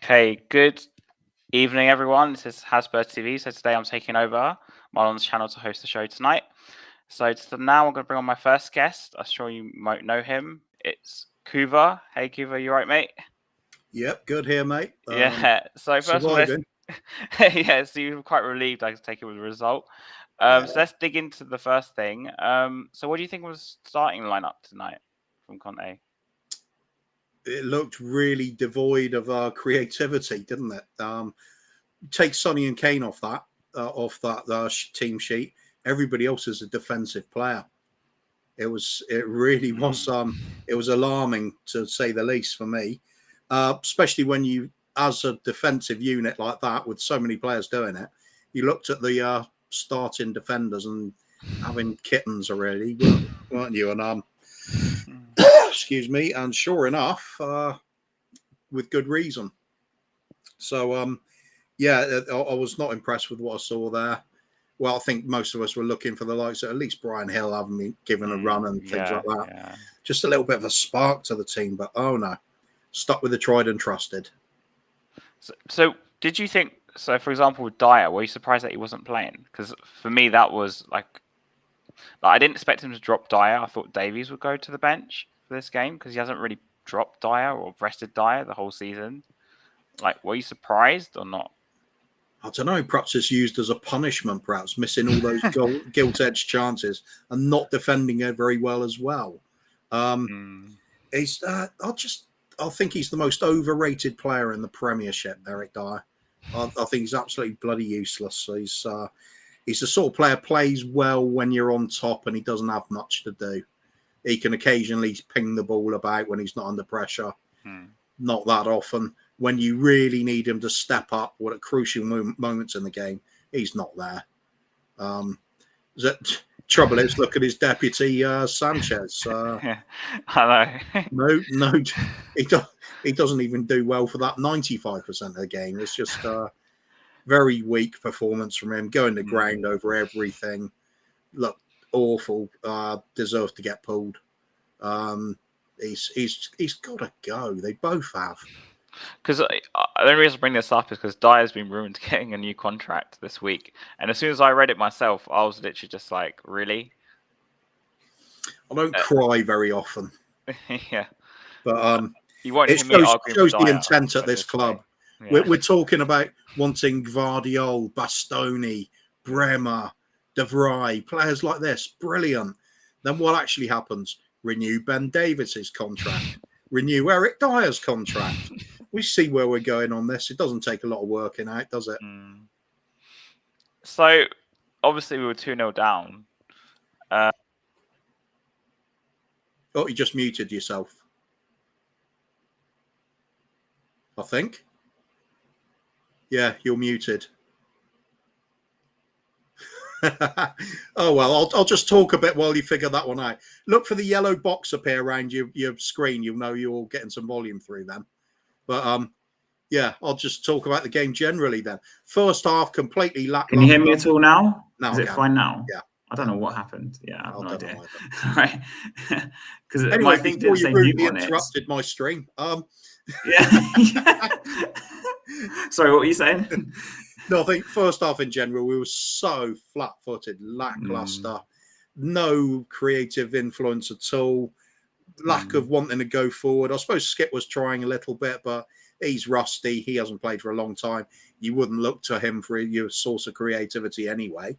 Okay, good evening, everyone. This is Hotspur TV. So today I'm taking over Marlon's channel to host the show tonight. So now I'm going to bring on my first guest. I'm sure you might know him. It's Kuva. Hey, Kuva, you right, mate? Yep, good here, mate. Yeah. So first of all, surviving. yeah. So you're quite relieved I can take it with the result. So let's dig into the first thing. So what do you think was starting lineup tonight from Conte? It looked really devoid of creativity, didn't it? Take Sonny and Kane off that team sheet. Everybody else is a defensive player. It really was. It was alarming to say the least for me, especially when you, as a defensive unit like that, with so many players doing it, you looked at the starting defenders and having kittens already, weren't you? And excuse me, and sure enough, with good reason. So, yeah, I was not impressed with what I saw there. Well, I think most of us were looking for the likes of at least Brian Hill having been given a run and things like that. Yeah. Just a little bit of a spark to the team, but oh no, stuck with the tried and trusted. So did you think, so for example, with Dyer, were you surprised that he wasn't playing? Because for me, that was like I didn't expect him to drop Dyer. I thought Davies would go to the bench for this game because he hasn't really dropped Dyer or rested Dyer the whole season. Like, were you surprised or not? I don't know. Perhaps it's used as a punishment, perhaps missing all those gilt-edged chances and not defending it very well as well. He's, I think he's the most overrated player in the Premiership, Eric Dyer. I think he's absolutely bloody useless. He's the sort of player plays well when you're on top and he doesn't have much to do. He can occasionally ping the ball about when he's not under pressure. Not that often. When you really need him to step up or at crucial moments in the game, he's not there. Trouble is, look at his deputy, Sanchez. I know. No, he doesn't even do well for that 95% of the game. It's just very weak performance from him, going to ground over everything. Look, awful. Deserves to get pulled. He's got to go. They both have. Because the only reason I bring this up is because Dyer's been rumored getting a new contract this week, and as soon as I read it myself, I was literally just like, "Really?" I don't cry very often. Yeah, but you won't it shows the intent at this club. Yeah. We're talking about wanting Gvardiol, Bastoni, Bremer, De Vrij, players like this. Brilliant. Then what actually happens? Renew Ben Davies' contract. Renew Eric Dyer's contract. We see where we're going on this. It doesn't take a lot of working out, does it? So, obviously, we were 2-0 down. Oh, you just muted yourself. I think. Yeah, you're muted. Oh, well, I'll just talk a bit while you figure that one out. Look for the yellow box appear around your screen. You'll know you're getting some volume through then. But, yeah, I'll just talk about the game generally then. First half, completely lackluster. Can you hear me at all now? No, is it fine now? Yeah. I don't know what happened. Yeah, I have no idea. Right. Because anyway, my thing didn't say mute on it. Interrupted my stream. Yeah. Sorry, what were you saying? No, I think first half in general, we were so flat-footed, lackluster, no creative influence at all, lack of wanting to go forward. I suppose Skip was trying a little bit, but he's rusty. He hasn't played for a long time. You wouldn't look to him for your source of creativity anyway.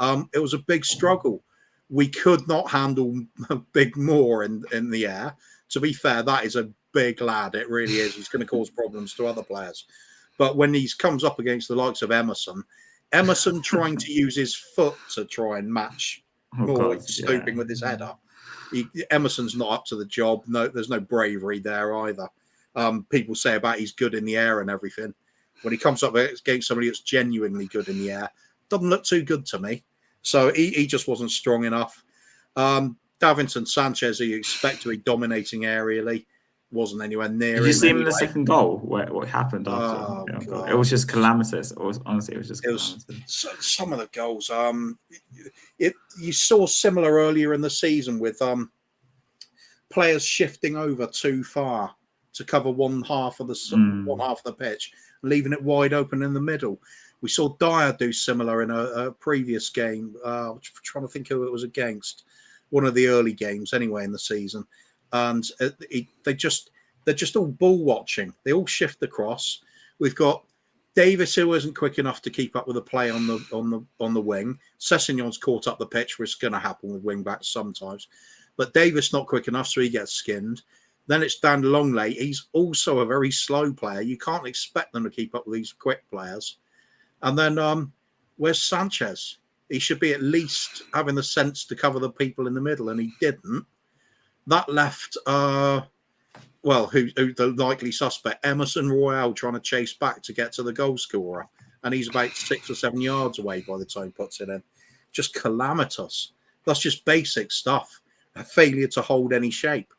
It was a big struggle. We could not handle Big Moore in the air. To be fair, that is a big lad. It really is. He's going to cause problems to other players. But when he comes up against the likes of Emerson trying to use his foot to try and match Moore, stooping with his head up. Emerson's not up to the job. No, there's no bravery there either. People say about he's good in the air and everything. When he comes up against somebody that's genuinely good in the air, doesn't look too good to me. So he just wasn't strong enough. Davinson Sanchez, who you expect to be dominating aerially, wasn't anywhere near. Did you see him in the second goal? What happened after? It was just calamitous. Honestly, it was just calamitous. Some of the goals. You saw similar earlier in the season with players shifting over too far to cover one half of the pitch, leaving it wide open in the middle. We saw Dyer do similar in a previous game. I'm trying to think who it was against. One of the early games, anyway, in the season, and they're just all ball watching. They all shift across. We've got Davis, who isn't quick enough to keep up with the play on the wing. Sessegnon's caught up the pitch, which is going to happen with wing backs sometimes. But Davis not quick enough, so he gets skinned. Then it's Dan Longley. He's also a very slow player. You can't expect them to keep up with these quick players. And then where's Sanchez? He should be at least having the sense to cover the people in the middle, and he didn't. That left, who the likely suspect, Emerson Royale, trying to chase back to get to the goal scorer. And he's about 6 or 7 yards away by the time he puts it in. Just calamitous. That's just basic stuff. A failure to hold any shape.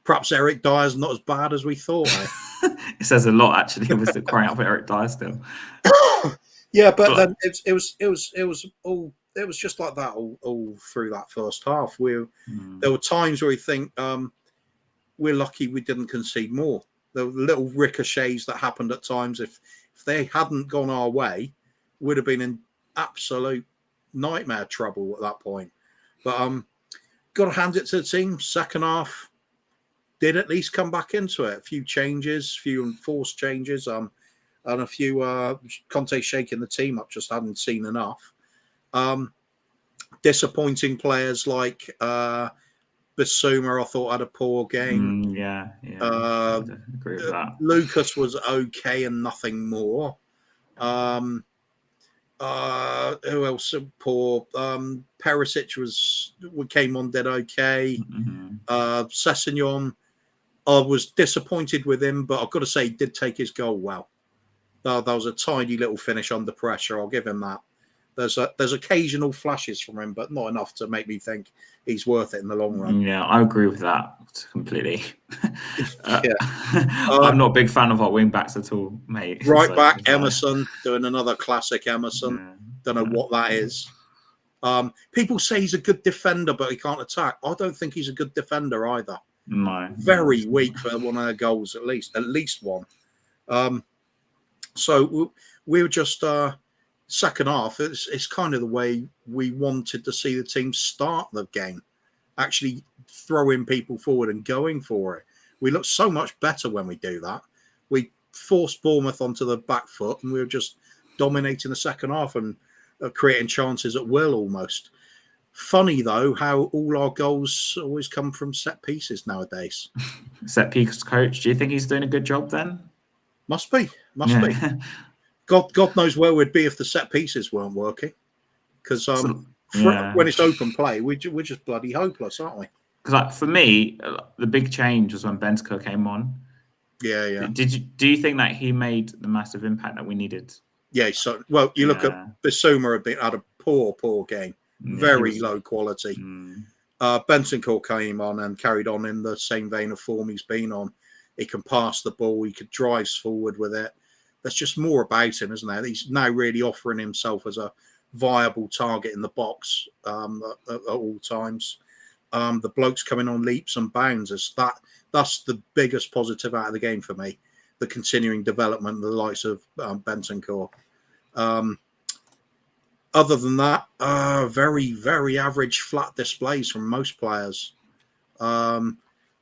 Perhaps Eric Dyer's not as bad as we thought. It says a lot, actually, with the crying out for Eric Dyer still. Yeah, but then it was just like that all through that first half. There were times where we think we're lucky we didn't concede more. The little ricochets that happened at times, if they hadn't gone our way, would have been in absolute nightmare trouble at that point. But got to hand it to the team. Second half did at least come back into it. A few changes, few enforced changes, and a few Conte shaking the team up. Just hadn't seen enough. Disappointing players like Bissouma, I thought, had a poor game. I agree with that. Lucas was okay and nothing more. Who else? Poor. Perisic came on, did okay. Sessegnon, I was disappointed with him, but I've got to say, he did take his goal well. That was a tiny little finish under pressure. I'll give him that. There's occasional flashes from him, but not enough to make me think he's worth it in the long run. Yeah, I agree with that completely. I'm not a big fan of our wing backs at all, mate. Right back, Emerson, doing another classic Emerson. Don't know what that is. People say he's a good defender, but he can't attack. I don't think he's a good defender either. No. Very weak for one of their goals, at least one. So we were just second half. It's kind of the way we wanted to see the team start the game, actually throwing people forward and going for it. We look so much better when we do that. We forced Bournemouth onto the back foot, and we were just dominating the second half and creating chances at will almost. Funny though, how all our goals always come from set pieces nowadays. Set piece coach. Do you think he's doing a good job then? Must be. God knows where we'd be if the set pieces weren't working. Because when it's open play, we're just bloody hopeless, aren't we? Because for me, the big change was when Bentancur came on. Yeah. Do you think that he made the massive impact that we needed? Yeah. So you look at Bissouma had a poor game, very low quality. Bentancur came on and carried on in the same vein of form he's been on. He can pass the ball. He could drive forward with it. There's just more about him, isn't there? He's now really offering himself as a viable target in the box at all times. The bloke's coming on leaps and bounds. That's the biggest positive out of the game for me. The continuing development of the likes of Bentancur. Other than that, very, very average flat displays from most players.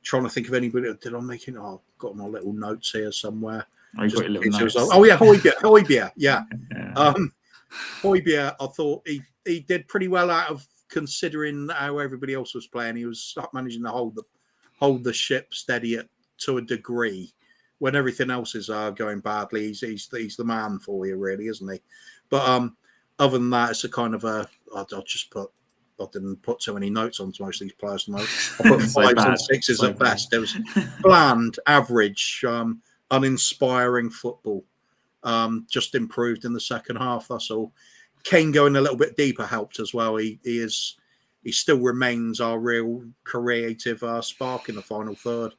Trying to think of anybody. Did I make it? Oh, I've got my little notes here somewhere. Oh, you got your little notes. Oh yeah, Højbjerg. Yeah. Højbjerg, I thought he did pretty well out of considering how everybody else was playing. He was managing to hold the ship steady to a degree when everything else is going badly. He's the man for you, really, isn't he? But other than that, it's a kind of I didn't put too many notes onto most of these players. I put 5s and 6s at best. It was bland, average, uninspiring football. Just improved in the second half. That's all. Kane going a little bit deeper helped as well. He still remains our real creative spark in the final third. I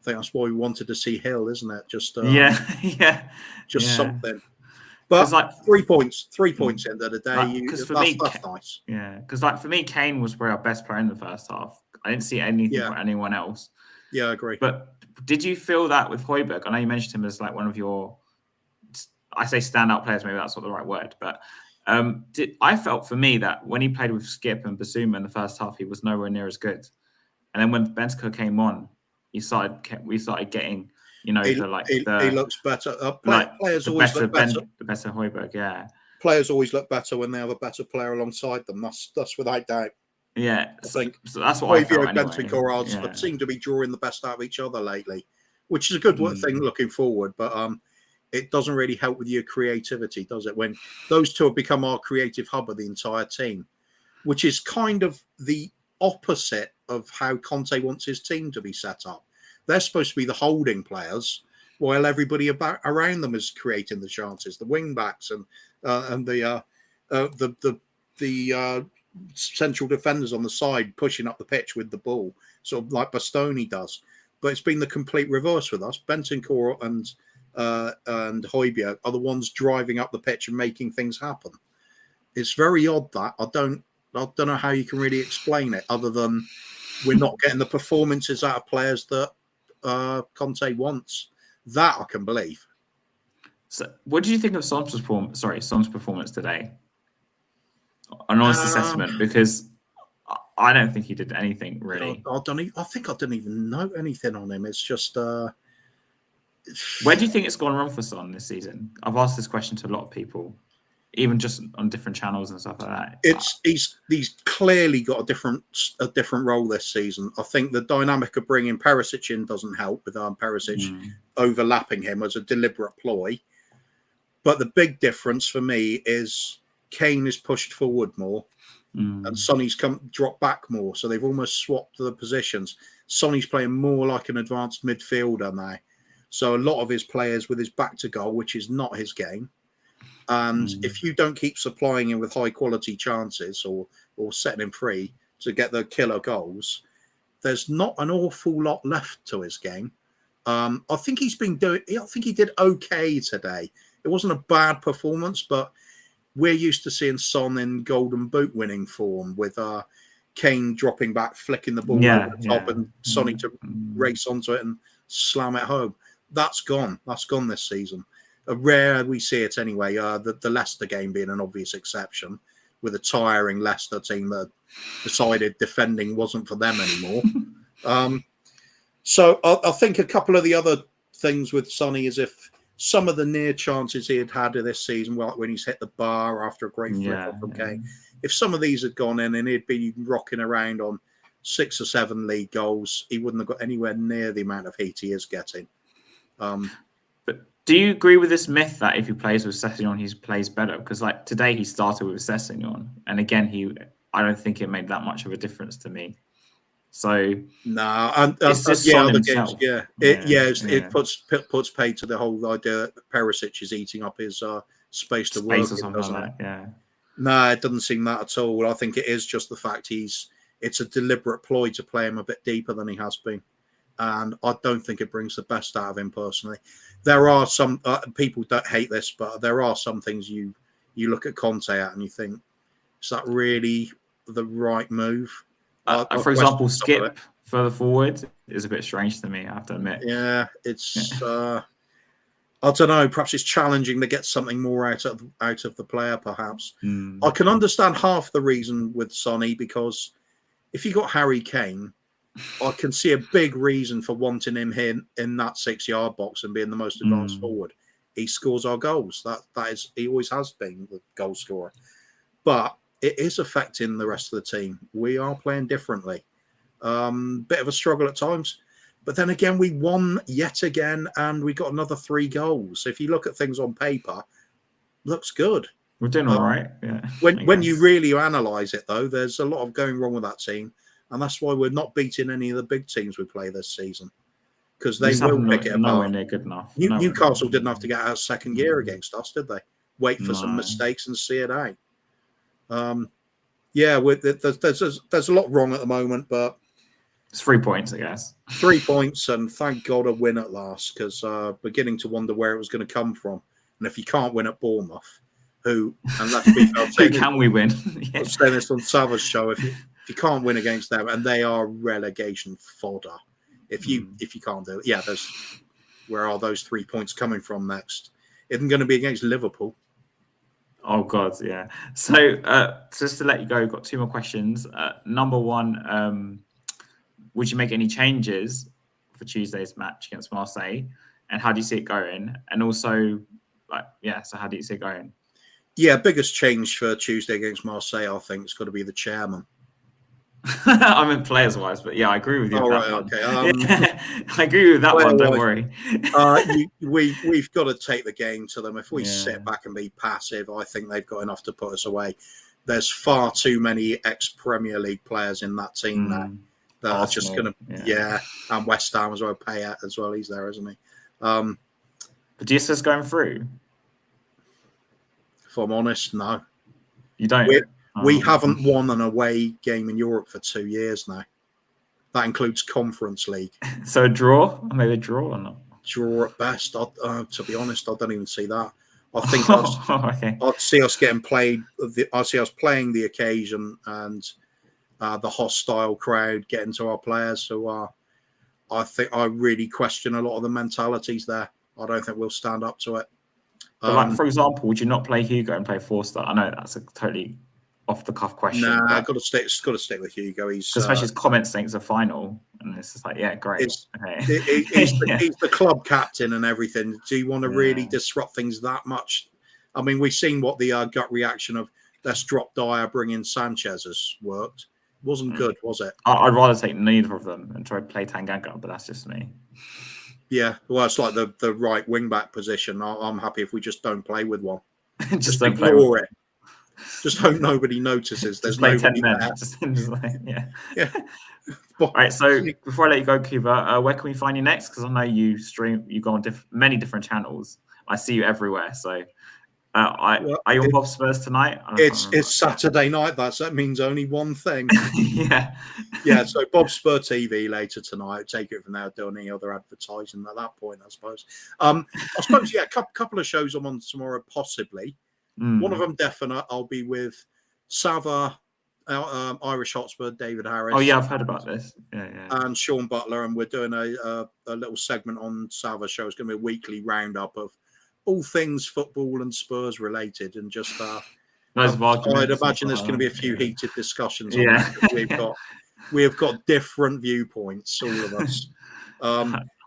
think that's why we wanted to see Hill, isn't it? Just something. But like 3 points. 3 points end of the day. That's nice. Yeah, because for me, Kane was probably our best player in the first half. I didn't see anything from anyone else. Yeah, I agree. But Did you feel that with Højbjerg? I know you mentioned him as like one of your, I say standout players, maybe that's not the right word, but I felt for me that when he played with Skip and Basuma in the first half, he was nowhere near as good. And then when Bentancur came on, we started getting, he looks better. Players always look better. The better Højbjerg, yeah. Players always look better when they have a better player alongside them. That's without doubt. Yeah, I think so that's what I felt anyway. Bentancur seem to be drawing the best out of each other lately, which is a good thing looking forward. But it doesn't really help with your creativity, does it? When those two have become our creative hub of the entire team, which is kind of the opposite of how Conte wants his team to be set up. They're supposed to be the holding players, while everybody around them is creating the chances. The wing backs and the central defenders on the side pushing up the pitch with the ball, sort of like Bastoni does. But it's been the complete reverse with us. Bentancur and Højbjerg are the ones driving up the pitch and making things happen. It's very odd that I don't know how you can really explain it, other than we're not getting the performances out of players that Conte wants. That I can believe. So, what do you think of Son's performance today? An honest assessment, because I don't think he did anything really. I think I didn't even know anything on him. It's just. Where do you think it's gone wrong for Son this season? I've asked this question to a lot of people, even just on different channels and stuff like that. He's clearly got a different role this season. I think the dynamic of bringing Perisic in doesn't help, with Perisic overlapping him as a deliberate ploy. But the big difference for me is Kane is pushed forward more, and Sonny's dropped back more. So they've almost swapped the positions. Sonny's playing more like an advanced midfielder now. So a lot of his players with his back to goal, which is not his game. And if you don't keep supplying him with high quality chances or setting him free to get the killer goals, there's not an awful lot left to his game. I think he did okay today. It wasn't a bad performance, but we're used to seeing Son in Golden Boot winning form, with Kane dropping back, flicking the ball over the top, and Sonny to race onto it and slam it home. That's gone. That's gone this season. Rare we see it anyway. The Leicester game being an obvious exception, with a tiring Leicester team that decided defending wasn't for them anymore. So I think a couple of the other things with Sonny is if some of the near chances he had this season, well, when he's hit the bar after a great flick off from Kane, if some of these had gone in and he'd been rocking around on 6 or 7 league goals, he wouldn't have got anywhere near the amount of heat he is getting. But do you agree with this myth that if he plays with Sessegnon, he plays better? Because like today he started with Sessegnon, and again I don't think it made that much of a difference to me. So it's just other games, it puts paid to the whole idea that Perisic is eating up his space to work. Or something like that, No, it doesn't seem that at all. I think it is just the fact it's a deliberate ploy to play him a bit deeper than he has been. And I don't think it brings the best out of him personally. There are some people that hate this, but there are some things you look at Conte at and you think, is that really the right move? For example, Skip further forward is a bit strange to me, I have to admit. Yeah, it's I don't know. Perhaps it's challenging to get something more out of the player. Perhaps I can understand half the reason with Sonny, because if you got Harry Kane, I can see a big reason for wanting him here in that 6-yard box and being the most advanced forward. He scores our goals. That is, he always has been the goal scorer. But it is affecting the rest of the team. We are playing differently. Bit of a struggle at times. But then again, we won yet again, and we got another 3 goals. If you look at things on paper, looks good. We're doing all right. Yeah. When you really analyse it, though, there's a lot of going wrong with that team. And that's why we're not beating any of the big teams we play this season, because they will pick it apart. Nowhere near good enough. Newcastle didn't have to get out of second gear against us, did they? Wait for some mistakes and see it out. There's a lot wrong at the moment, but it's 3 points, I guess. 3 points, and thank God a win at last, because beginning to wonder where it was going to come from. And if you can't win at Bournemouth, who can we win? I was saying this on Sava's show. If you can't win against them, and they are relegation fodder, If you can't do it, yeah, where are those 3 points coming from next? Isn't going to be against Liverpool. Oh God, yeah. So just to let you go, got 2 more questions. Number one, would you make any changes for Tuesday's match against Marseille? And how do you see it going? And also, so how do you see it going? Yeah, biggest change for Tuesday against Marseille, I think, it's got to be the chairman. I mean, players-wise, but yeah, I agree with you. Oh, with right, that okay. one. I agree with that one. Don't worry. We've got to take the game to them. If we sit back and be passive, I think they've got enough to put us away. There's far too many ex-Premier League players in that team now that Arsenal, are just going to, and West Ham as well. Payet as well. He's there, isn't he? But do you see us going through? If I'm honest, no. You don't? We haven't won an away game in Europe for 2 years now. That includes Conference League. So a draw? Maybe a draw or not? Draw at best. To be honest, I don't even see that. I think I'd see us getting played. I see us playing the occasion and the hostile crowd getting to our players. So I think I really question a lot of the mentalities there. I don't think we'll stand up to it. But for example, would you not play Hugo and play Forster? I know that's a totally off the cuff question. Nah, I've got to stick with Hugo. He's especially his comments saying it's a final, and it's just like, yeah, great. He's the club captain and everything. Do you want to really disrupt things that much? I mean, we've seen what the gut reaction of let's drop Dyer, bring in Sanchez has worked. Wasn't good, was it? I'd rather take neither of them and try to play Tanganga, but that's just me. Yeah, well, it's like the right wing back position. I'm happy if we just don't play with one. just don't ignore it. Just hope nobody notices. There's nobody 10 men. there. Yeah. All right. So before I let you go, Cuba, where can we find you next? Because I know you go on many different channels. I see you everywhere. So are you on Bob Spurs tonight? It's Saturday night. That means only one thing. Yeah. So Bob Spur TV later tonight. Take it from there. Do any other advertising at that point, I suppose. Yeah. A couple of shows I'm on tomorrow, possibly. One of them definite. I'll be with Sava, Irish Hotspur, David Harris. Oh yeah, I've heard about this. Yeah. And Sean Butler, and we're doing a little segment on Sava show. It's going to be a weekly roundup of all things football and Spurs related, and just I'd imagine there's going to be a few heated discussions. On that. We have got different viewpoints, all of us.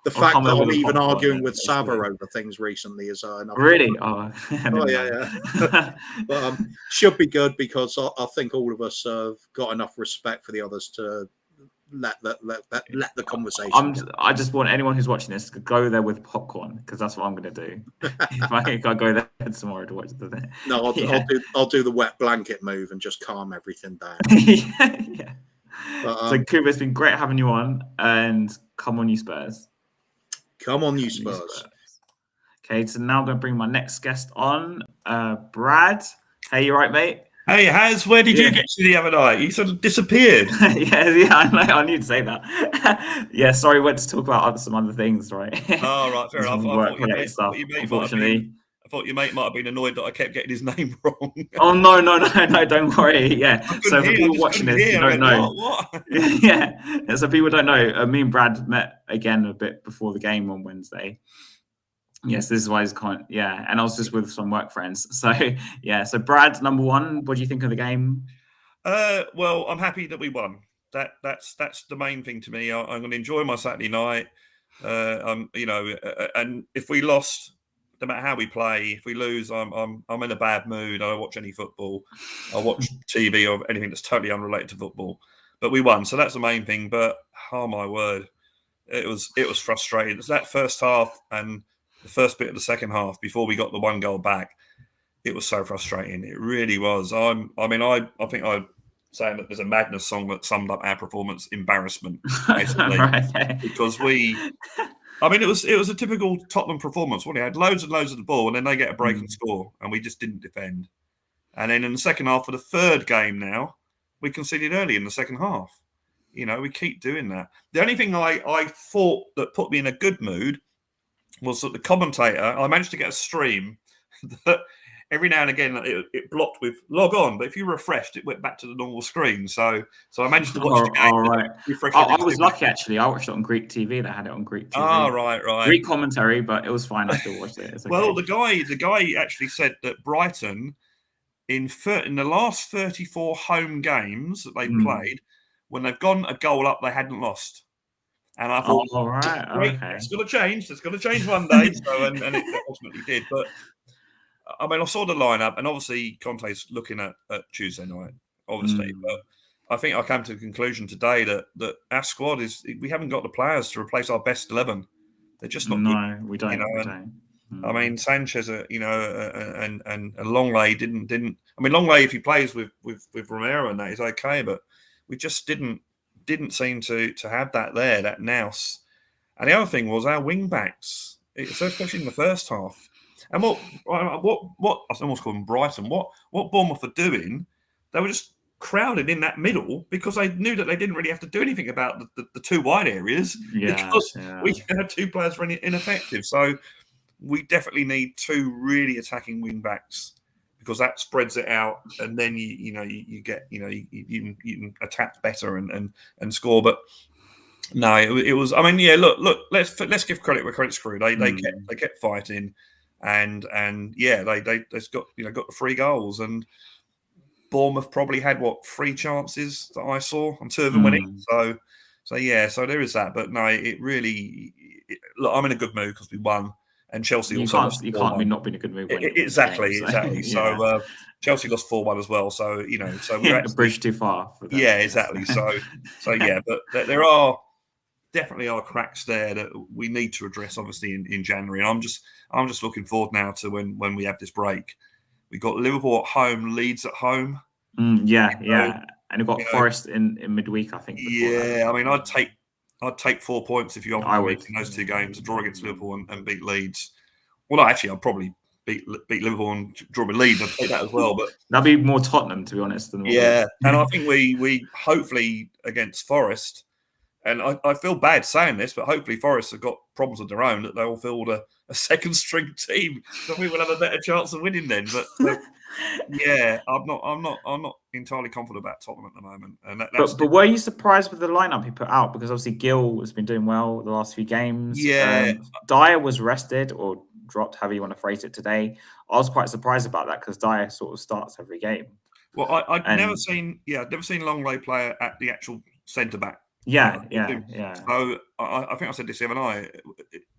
The fact that I'm even arguing with Sava over things recently is enough. Really? Yeah. But should be good because I think all of us have got enough respect for the others to let the conversation. I just want anyone who's watching this to go there with popcorn because that's what I'm going to do. if I go there tomorrow to watch the. No, I'll do the wet blanket move and just calm everything down. Yeah. But, so Cuba, it's been great having you on, and come on, you Spurs. Come on, you Spurs. Okay, so now I'm going to bring my next guest on, Brad. Hey, you right, mate? Hey, where did you get to the other night? You sort of disappeared. yeah, I know. I need to say that. Yeah, sorry, went to talk about some other things, right? Oh, right, fair enough. Unfortunately. I thought your mate might have been annoyed that I kept getting his name wrong. Oh, no, don't worry. Yeah, so for people watching this, you don't know. What? Yeah, so people don't know. Me and Brad met again a bit before the game on Wednesday. Yes, this is why he's and I was just with some work friends. So, so Brad, number one, what do you think of the game? Well, I'm happy that we won. That's the main thing to me. I'm going to enjoy my Saturday night. And if we lost, no matter how we play, if we lose, I'm in a bad mood. I don't watch any football. I watch TV or anything that's totally unrelated to football. But we won, so that's the main thing. But oh my word, it was frustrating. It's that first half and the first bit of the second half before we got the 1 goal back. It was so frustrating. It really was. I think I'm saying that there's a Madness song that summed up our performance: embarrassment, basically, because it was a typical Tottenham performance. We had loads and loads of the ball, and then they get a break and score, and we just didn't defend. And then in the second half of the third game now, we conceded early in the second half. We keep doing that. The only thing I thought that put me in a good mood was that the commentator, I managed to get a stream that every now and again it blocked with log on, but if you refreshed, it went back to the normal screen. So I managed to watch the game. Right. Refresh I was lucky actually. I watched it on Greek TV. They had it on Greek TV. Oh, right. Greek commentary, but it was fine. I still watched it. It's okay. Well, the guy actually said that Brighton in the last 34 home games that they've played, when they've gone a goal up, they hadn't lost. And I thought, all right, great, okay. it's going to change. It's going to change one day. So, and it ultimately did. But I mean, I saw the lineup, and obviously Conte's looking at Tuesday night, obviously. But I think I came to the conclusion today that our squad we haven't got the players to replace our best 11. They're just not. No, good, we don't. We don't. I mean, Sanchez, and Longley didn't. I mean, Longley, if he plays with Romero and that, is okay, but we just didn't seem to have that there, that nous. And the other thing was our wing backs, especially in the first half. And what I almost call them Brighton. What Bournemouth are doing, they were just crowded in that middle because they knew that they didn't really have to do anything about the two wide areas because we had two players running ineffective. So we definitely need two really attacking wing backs because that spreads it out, and then you can attack better and score. But no, it was. I mean, yeah. Look. Let's give credit where credit's due. They kept fighting, and yeah, they got got the 3 goals, and Bournemouth probably had 3 chances that I saw, and 2 of them went in. So yeah, so there is that. But no, it really. Look, I'm in a good mood because we won. And Chelsea you also can't be not being a good move. Exactly. So Chelsea lost 4-1 as well. So so we're actually, a bridge too far. For them. Yeah, exactly. So yeah, but there are definitely cracks there that we need to address, obviously in January. And I'm just looking forward now to when we have this break. We got Liverpool at home, Leeds at home. Yeah, and we've got Forest in midweek, I think. Yeah, I mean, I'd take 4 points if you offered me in those 2 games, a draw against Liverpool and beat Leeds. Well, no, actually, I'd probably beat Liverpool and draw with Leeds. I'd take that as well. But that'd be more Tottenham, to be honest. And I think we hopefully against Forest, and I feel bad saying this, but hopefully Forest have got problems of their own that they'll field a second string team. So we will have a better chance of winning then. But yeah, I'm not entirely confident about Tottenham at the moment. And but were you surprised with the lineup he put out? Because obviously Gill has been doing well the last few games. Yeah, Dyer was rested or dropped, however you want to phrase it today. I was quite surprised about that because Dyer sort of starts every game. Well, I'd never seen Longley play at the actual centre back. Yeah. So I think I said this the other night.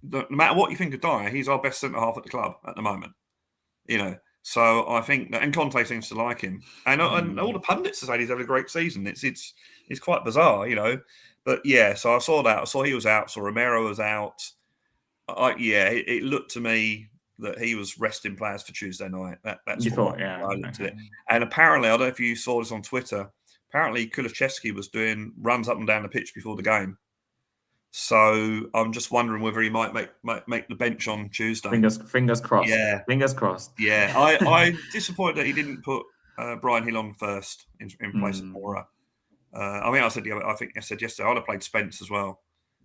No matter what you think of Dyer, he's our best centre half at the club at the moment. So I think that, and Conte seems to like him, and all the pundits are saying he's having a great season. It's quite bizarre, But yeah, so I saw that. I saw he was out. So Romero was out. It looked to me that he was resting players for Tuesday night. That's what I looked at it. And apparently, I don't know if you saw this on Twitter. Apparently, Kulusevski was doing runs up and down the pitch before the game. So I'm just wondering whether he might make the bench on Tuesday. Fingers crossed. Yeah, fingers crossed. Yeah, I'm disappointed that he didn't put Brian Hill on first in place of Mora. I think I said yesterday I'd have played Spence as well.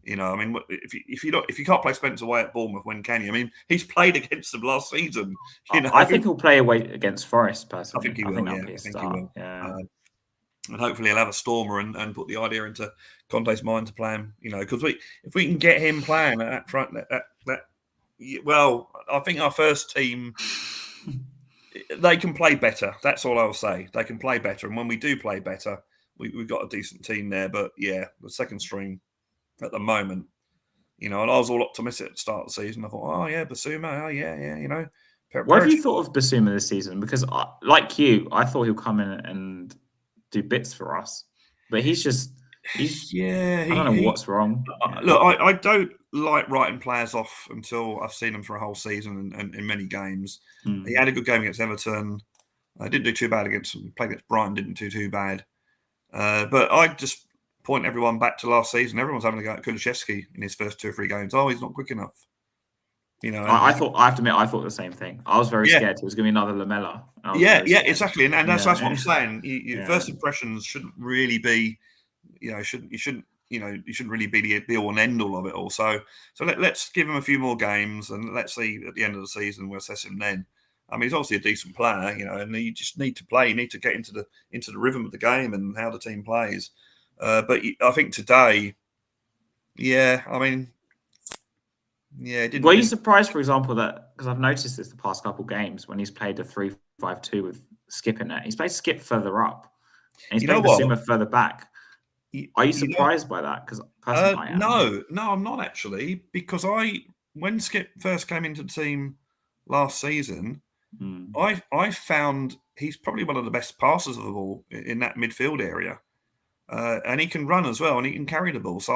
I mean, if you can't play Spence away at Bournemouth, when can you? I mean, he's played against them last season. I think he'll play away against Forest. Personally, I think he will. Yeah. And hopefully he'll have a stormer and put the idea into Conte's mind to play him. Because if we can get him playing at that front, well, I think our first team, they can play better. That's all I'll say. They can play better, and when we do play better, we've got a decent team there. But yeah, the second string at the moment, and I was all optimistic at the start of the season. I thought, oh yeah, Basuma, oh yeah. What have you thought of Basuma this season? Because like you, I thought he'll come in and do bits for us, but I don't know what's wrong. Look, I don't like writing players off until I've seen them for a whole season and in many games. He had a good game against Everton. I didn't do too bad played against Brighton, didn't do too bad. But I just point everyone back to last season. Everyone's having a go at Kulusevski in his first 2 or 3 games. Oh, he's not quick enough. I thought the same thing. I was very scared it was going to be another Lamella. Exactly, and that's what I'm saying. First impressions shouldn't really be, you shouldn't really be the be all and end all of it all. So let's give him a few more games, and let's see at the end of the season we'll assess him then. I mean, he's obviously a decent player, and you just need to play. You need to get into the rhythm of the game and how the team plays. But I think today, yeah, I mean, yeah, it didn't. Were you surprised, for example, that because I've noticed this the past couple of games when he's played a 3-5-2 with Skip in it, he's played Skip further up, and he's played Basuma further back. Are you surprised by that? Because personally, I am. No, I'm not actually, because when Skip first came into the team last season, I found he's probably one of the best passers of the ball in that midfield area, and he can run as well, and he can carry the ball. So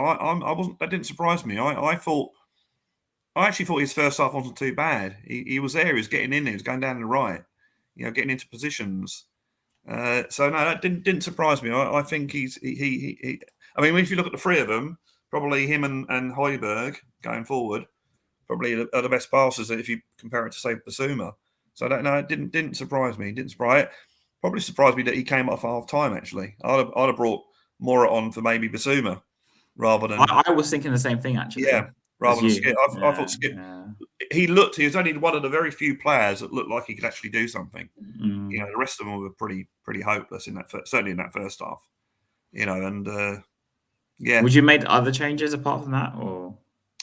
that didn't surprise me. I actually thought his first half wasn't too bad. He was there, he was getting in there, he was going down the right, getting into positions. So no, that didn't surprise me. I think he. I mean, if you look at the three of them, probably him and Højbjerg going forward, probably are the best passers if you compare it to, say, Basuma. So it didn't surprise me. Probably surprised me that he came off half time. Actually, I'd have brought Mora on for maybe Basuma rather than. I was thinking the same thing actually. Yeah, rather than Skip. I thought Skip. Yeah. He was only one of the very few players that looked like he could actually do something. The rest of them were pretty hopeless certainly in that first half. And yeah. Would you make other changes apart from that, or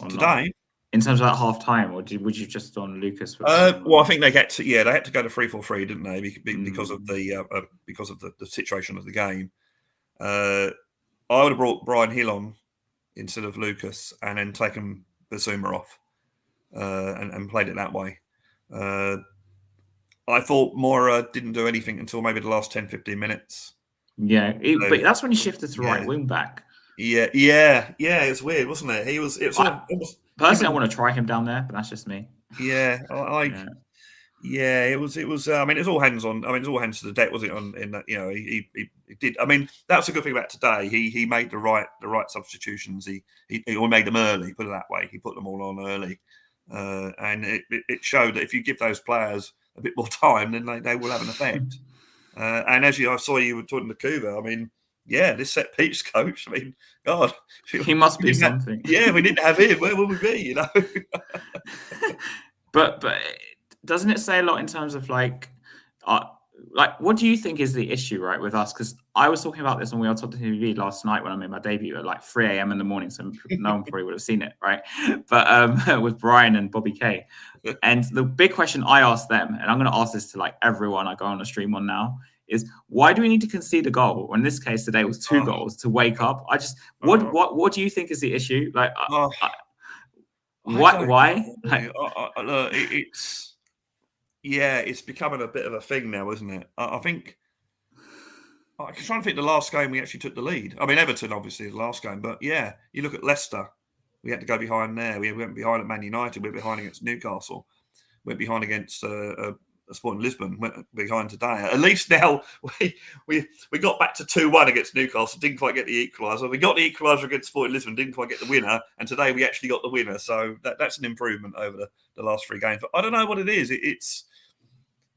today? Not? In terms of that half time, or would you just on Lucas? Well, I think they had to go to 3-4-3, didn't they? Because of the situation of the game. I would have brought Brian Hill on instead of Lucas, and then taken Basuma off, and played it that way. I thought Mora didn't do anything until maybe the last 10-15 minutes. Yeah, but that's when he shifted to right wing back. Yeah. It was weird, wasn't it? Personally, I want to try him down there, but that's just me. Yeah, it was. I mean, it was all hands on. I mean, it was all hands to the deck, was it? In that, he did. I mean, that's a good thing about today. He made the right substitutions. He made them early. Put it that way. He put them all on early, and it showed that if you give those players a bit more time, then they will have an effect. And as I saw you were talking to Kuva, I mean, yeah, this set piece coach. I mean, God, he must be something. If we didn't have him, where would we be? But doesn't it say a lot in terms of like what do you think is the issue, right, with us? Because I was talking about this when we were talking TV last night when I made my debut at like 3 a.m. in the morning, so no one probably would have seen it, right? But with Brian and Bobby K, and the big question I asked them, and I'm going to ask this to like everyone I go on a stream on now, is why do we need to concede a goal? Or in this case today, it was 2 goals to wake up. What do you think is the issue? Like, why? It's becoming a bit of a thing now, isn't it? I think I'm trying to think the last game we actually took the lead. I mean, Everton obviously the last game, but yeah, you look at Leicester, we had to go behind there. We went behind at Man United. We went behind against Newcastle. Went behind against Sporting Lisbon. Went behind today. At least now we got back to 2-1 against Newcastle. Didn't quite get the equaliser. We got the equaliser against Sporting Lisbon. Didn't quite get the winner. And today we actually got the winner. So that's an improvement over the last 3 games. But I don't know what it is. It's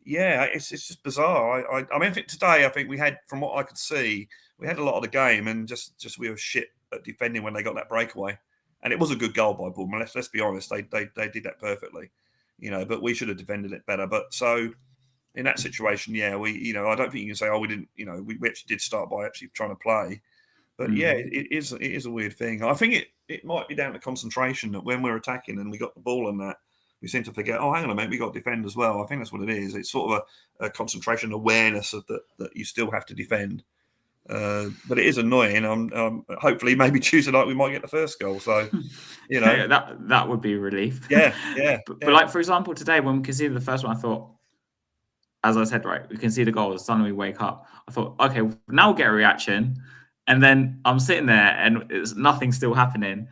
just bizarre. I mean, I think today, we had, from what I could see, we had a lot of the game, and just we were shit at defending when they got that breakaway. And it was a good goal by Bournemouth. Let's be honest, they did that perfectly, but we should have defended it better. But so in that situation, I don't think you can say, we didn't, we actually did start by actually trying to play. But it is a weird thing. I think it might be down to concentration, that when we're attacking and we got the ball and that, we seem to forget, hang on a minute, we got to defend as well. I think that's what it is. It's sort of a concentration awareness of that you still have to defend. But it is annoying. Hopefully, maybe Tuesday night we might get the first goal. So, that would be a relief. Yeah. But like, for example, today when we conceded the first one, I thought, as I said, right, we concede a goal. Suddenly we wake up. I thought, okay, now we'll get a reaction. And then I'm sitting there and nothing's still happening.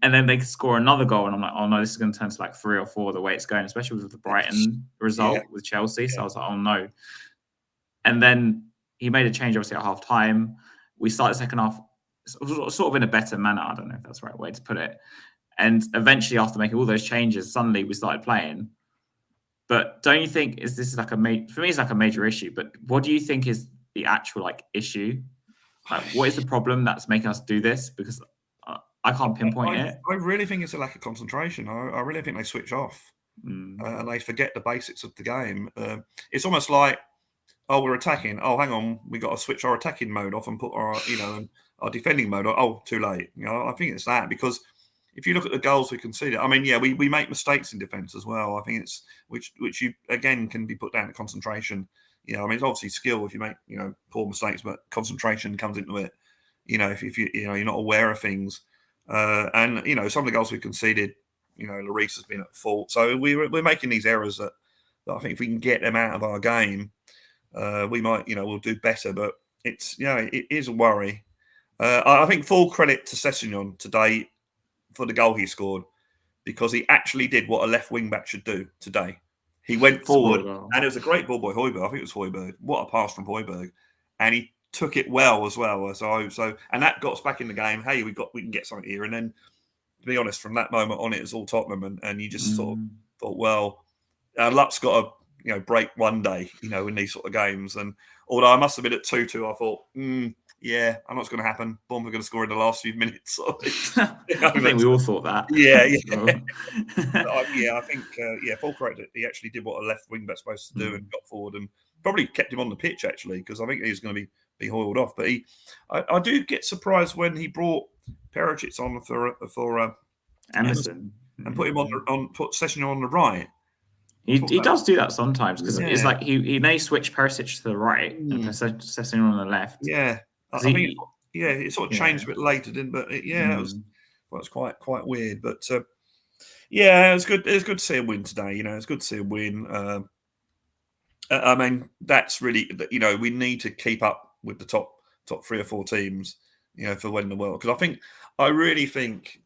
And then they score another goal, and I'm like, oh no, this is going to turn to like 3 or 4 the way it's going, especially with the Brighton result with Chelsea. So I was like, oh no. And then he made a change, obviously, at half time. We started the second half sort of in a better manner. I don't know if that's the right way to put it. And eventually, after making all those changes, suddenly we started playing. But don't you think this is like for me, it's like a major issue. But what do you think is the actual like issue? Like, what is the problem that's making us do this? Because I can't pinpoint it. I really think it's a lack of concentration. I really think they switch off. and they forget the basics of the game. It's almost like, oh, we're attacking. Oh, hang on, we got to switch our attacking mode off and put our, our defending mode on. Oh, too late. I think it's that, because if you look at the goals we conceded, I mean, yeah, we make mistakes in defence as well. I think it's which you again can be put down to concentration. I mean, it's obviously skill if you make poor mistakes, but concentration comes into it. If you you're not aware of things, and some of the goals we conceded, Lloris has been at fault. So we're making these errors that I think if we can get them out of our game, we might we'll do better. But it's it is a worry. I think full credit to Sessegnon today for the goal he scored, because he actually did what a left wing back should do today. He went forward, and it was a great ball by Højbjerg. I think it was Højbjerg. What a pass from Højbjerg, and he took it well as well. So and that got us back in the game. Hey, we can get something here. And then, to be honest, from that moment on, it was all Tottenham, and you just sort of thought, well, luck's got to break one day, in these sort of games. And although I must have been at 2-2, I thought, yeah, I know what's going to happen. Bournemouth are going to score in the last few minutes. I think we all thought that. Yeah. I think full credit. He actually did what a left wing back's supposed to do and got forward and probably kept him on the pitch, actually, because I think he's going to be hoiled off. But I do get surprised when he brought Perisic on for Emerson and put him put Sessegnon on the right. He does do that sometimes, because it's like he may switch Perisic to the right and Sessegnon on the left. Yeah. I think it sort of changed a bit later, didn't it? But it was quite weird. But it was good. It was good to see him win today. It's good to see him win. I mean, that's really we need to keep up with the top 3 or 4 teams, for winning the world. Because I really think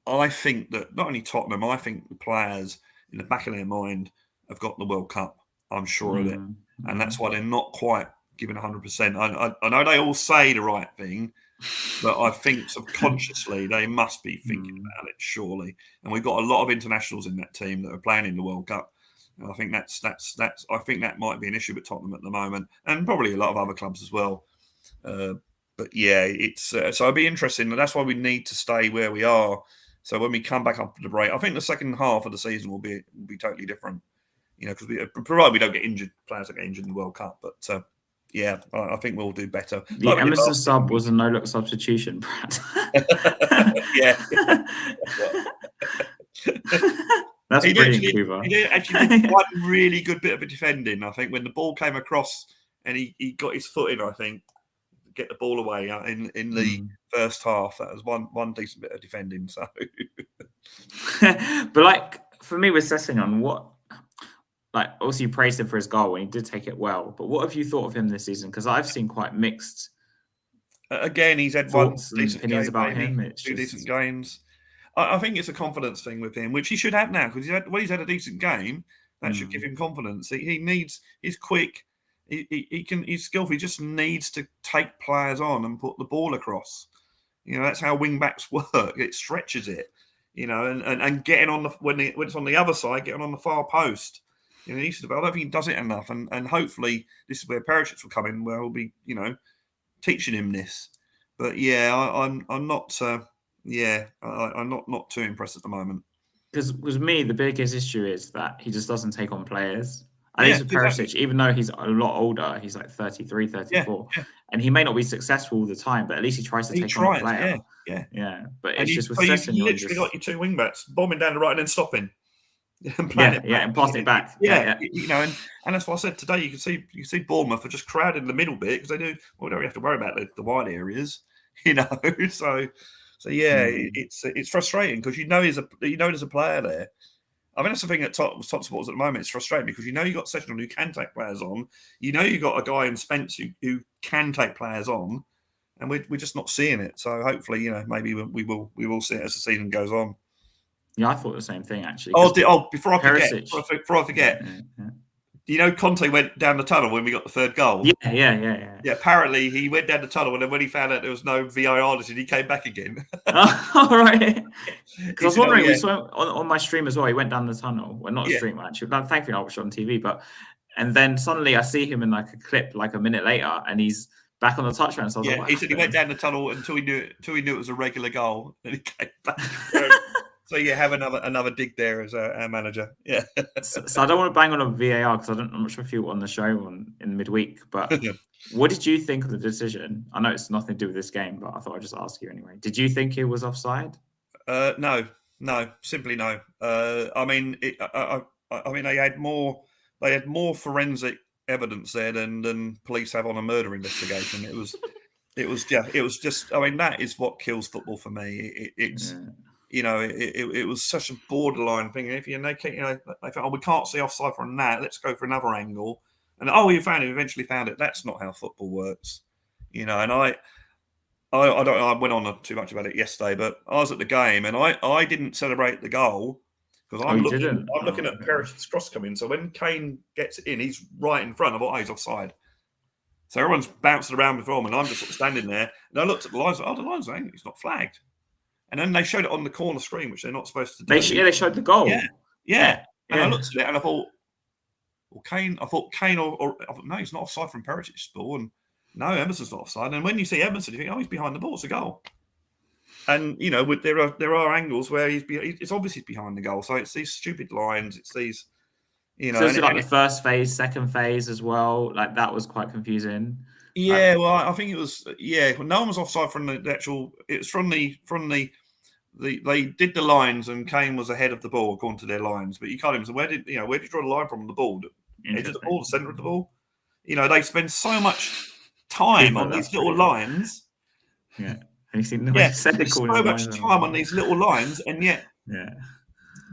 that not only Tottenham, I think the players in the back of their mind have got the World Cup. I'm sure of it, and that's why they're not quite giving 100%. I know they all say the right thing, but I think subconsciously they must be thinking about it, surely. And we've got a lot of internationals in that team that are playing in the World Cup. And I think that's. I think that might be an issue with Tottenham at the moment, and probably a lot of other clubs as well. But yeah, it's so it'll be interesting. And that's why we need to stay where we are. So when we come back after the break, I think the second half of the season will be totally different. Because provided we don't get injured, players that get injured in the World Cup, but. Yeah, I think we'll do better. The Emerson sub was a no-look substitution, Brad. Yeah. That's brilliant, Cooper. He actually did one really good bit of a defending, I think, when the ball came across and he got his foot in, I think, to get the ball away in the first half. That was one decent bit of defending. So, But for me with Sessegnon, obviously you praised him for his goal and he did take it well. But what have you thought of him this season? Because I've seen quite mixed. Again, he's had one decent opinions game, about him. It's two decent games. I think it's a confidence thing with him, which he should have now, because he's had a decent game. That should give him confidence. He's quick. He's skillful. He just needs to take players on and put the ball across. That's how wing backs work. It stretches it. And getting on when it's on the other side, getting on the far post. I don't think he does it enough, and hopefully this is where Perisic will come in, where he'll be, teaching him this. But yeah, I'm not. I'm not too impressed at the moment. Because with me, the biggest issue is that he just doesn't take on players. And he's with Perisic, even though he's a lot older, he's like 33, 34, and he may not be successul all the time, but at least he tries to take on a player. Yeah. But it's just with Sessegnon, you literally got your 2 wing backs bombing down the right and then stopping. And passing it back. And that's what I said today. You can see Bournemouth are just crowded in the middle bit because they don't really have to worry about the wide areas, So it's frustrating because there's a player there. I mean, that's the thing at top sports at the moment. It's frustrating because you got Sessegnon who can take players on. You got a guy in Spence who can take players on, and we're just not seeing it. So hopefully, maybe we will see it as the season goes on. Yeah, I thought the same thing actually. Before I forget, Conte went down the tunnel when we got the 3rd goal. Yeah. Apparently, he went down the tunnel, and then when he found out there was no VAR decision, he came back again. All right. Because I was wondering, we saw him on my stream as well. He went down the tunnel. Well, not a stream actually. Thankfully, I watched it on TV. And then suddenly, I see him in a clip a minute later, and he's back on the touchline. So I was he said he went down the tunnel until he knew it was a regular goal, and he came back. So you have another dig there as our manager. Yeah. So I don't want to bang on a VAR because I'm not sure if you were on the show in midweek, but what did you think of the decision? I know it's nothing to do with this game, but I thought I'd just ask you anyway. Did you think it was offside? No, simply no. I mean, they had more forensic evidence there than police have on a murder investigation. It was just. I mean, that is what kills football for me. It was such a borderline thing. If they thought, oh, we can't see offside from that. Let's go for another angle. And eventually found it. That's not how football works. And I don't know. I went on too much about it yesterday, but I was at the game and I didn't celebrate the goal because I'm looking at Perish's cross coming. So when Kane gets in, he's right in front of he's offside. So everyone's bouncing around before him, and I'm just sort of standing there. And I looked at the lines. The lines ain't. It's not flagged. And then they showed it on the corner screen, which they're not supposed to do. They showed the goal. Yeah. And I looked at it and I thought, Kane. I thought no, he's not offside from Perisic's ball, and no, Emerson's not offside. And when you see Emerson, you think, he's behind the ball. It's a goal. And there are angles where it's obviously behind the goal. So it's these stupid lines. It's these. So it's like the first phase, second phase as well. Like that was quite confusing. Yeah, well, I think it was. Yeah, no one was offside from the actual. It's from the. They did the lines and Kane was ahead of the ball according to their lines. But you can't even say where did you draw the line from the ball? Edge of the ball, the centre of the ball. They spend so much time on these little lines. Yeah, and you see so much time on these little lines, and yet.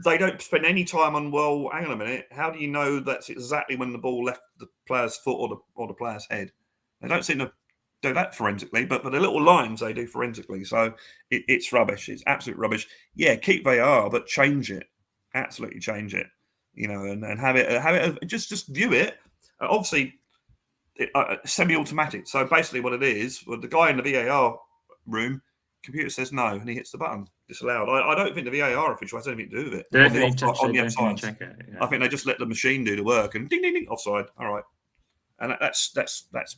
They don't spend any time on, well, hang on a minute, how do you know that's exactly when the ball left the player's foot or the player's head? They don't seem to do that forensically, but for the little lines they do forensically. So it's rubbish. It's absolute rubbish. Yeah, keep VAR, but change it. Absolutely change it. And have it just view it. Obviously, semi-automatic. So basically what it is, the guy in the VAR room, computer says no, and he hits the button. Disallowed. I don't think the VAR official has anything to do with it. On the offside. I think they just let the machine do the work and ding ding ding offside. All right, and that's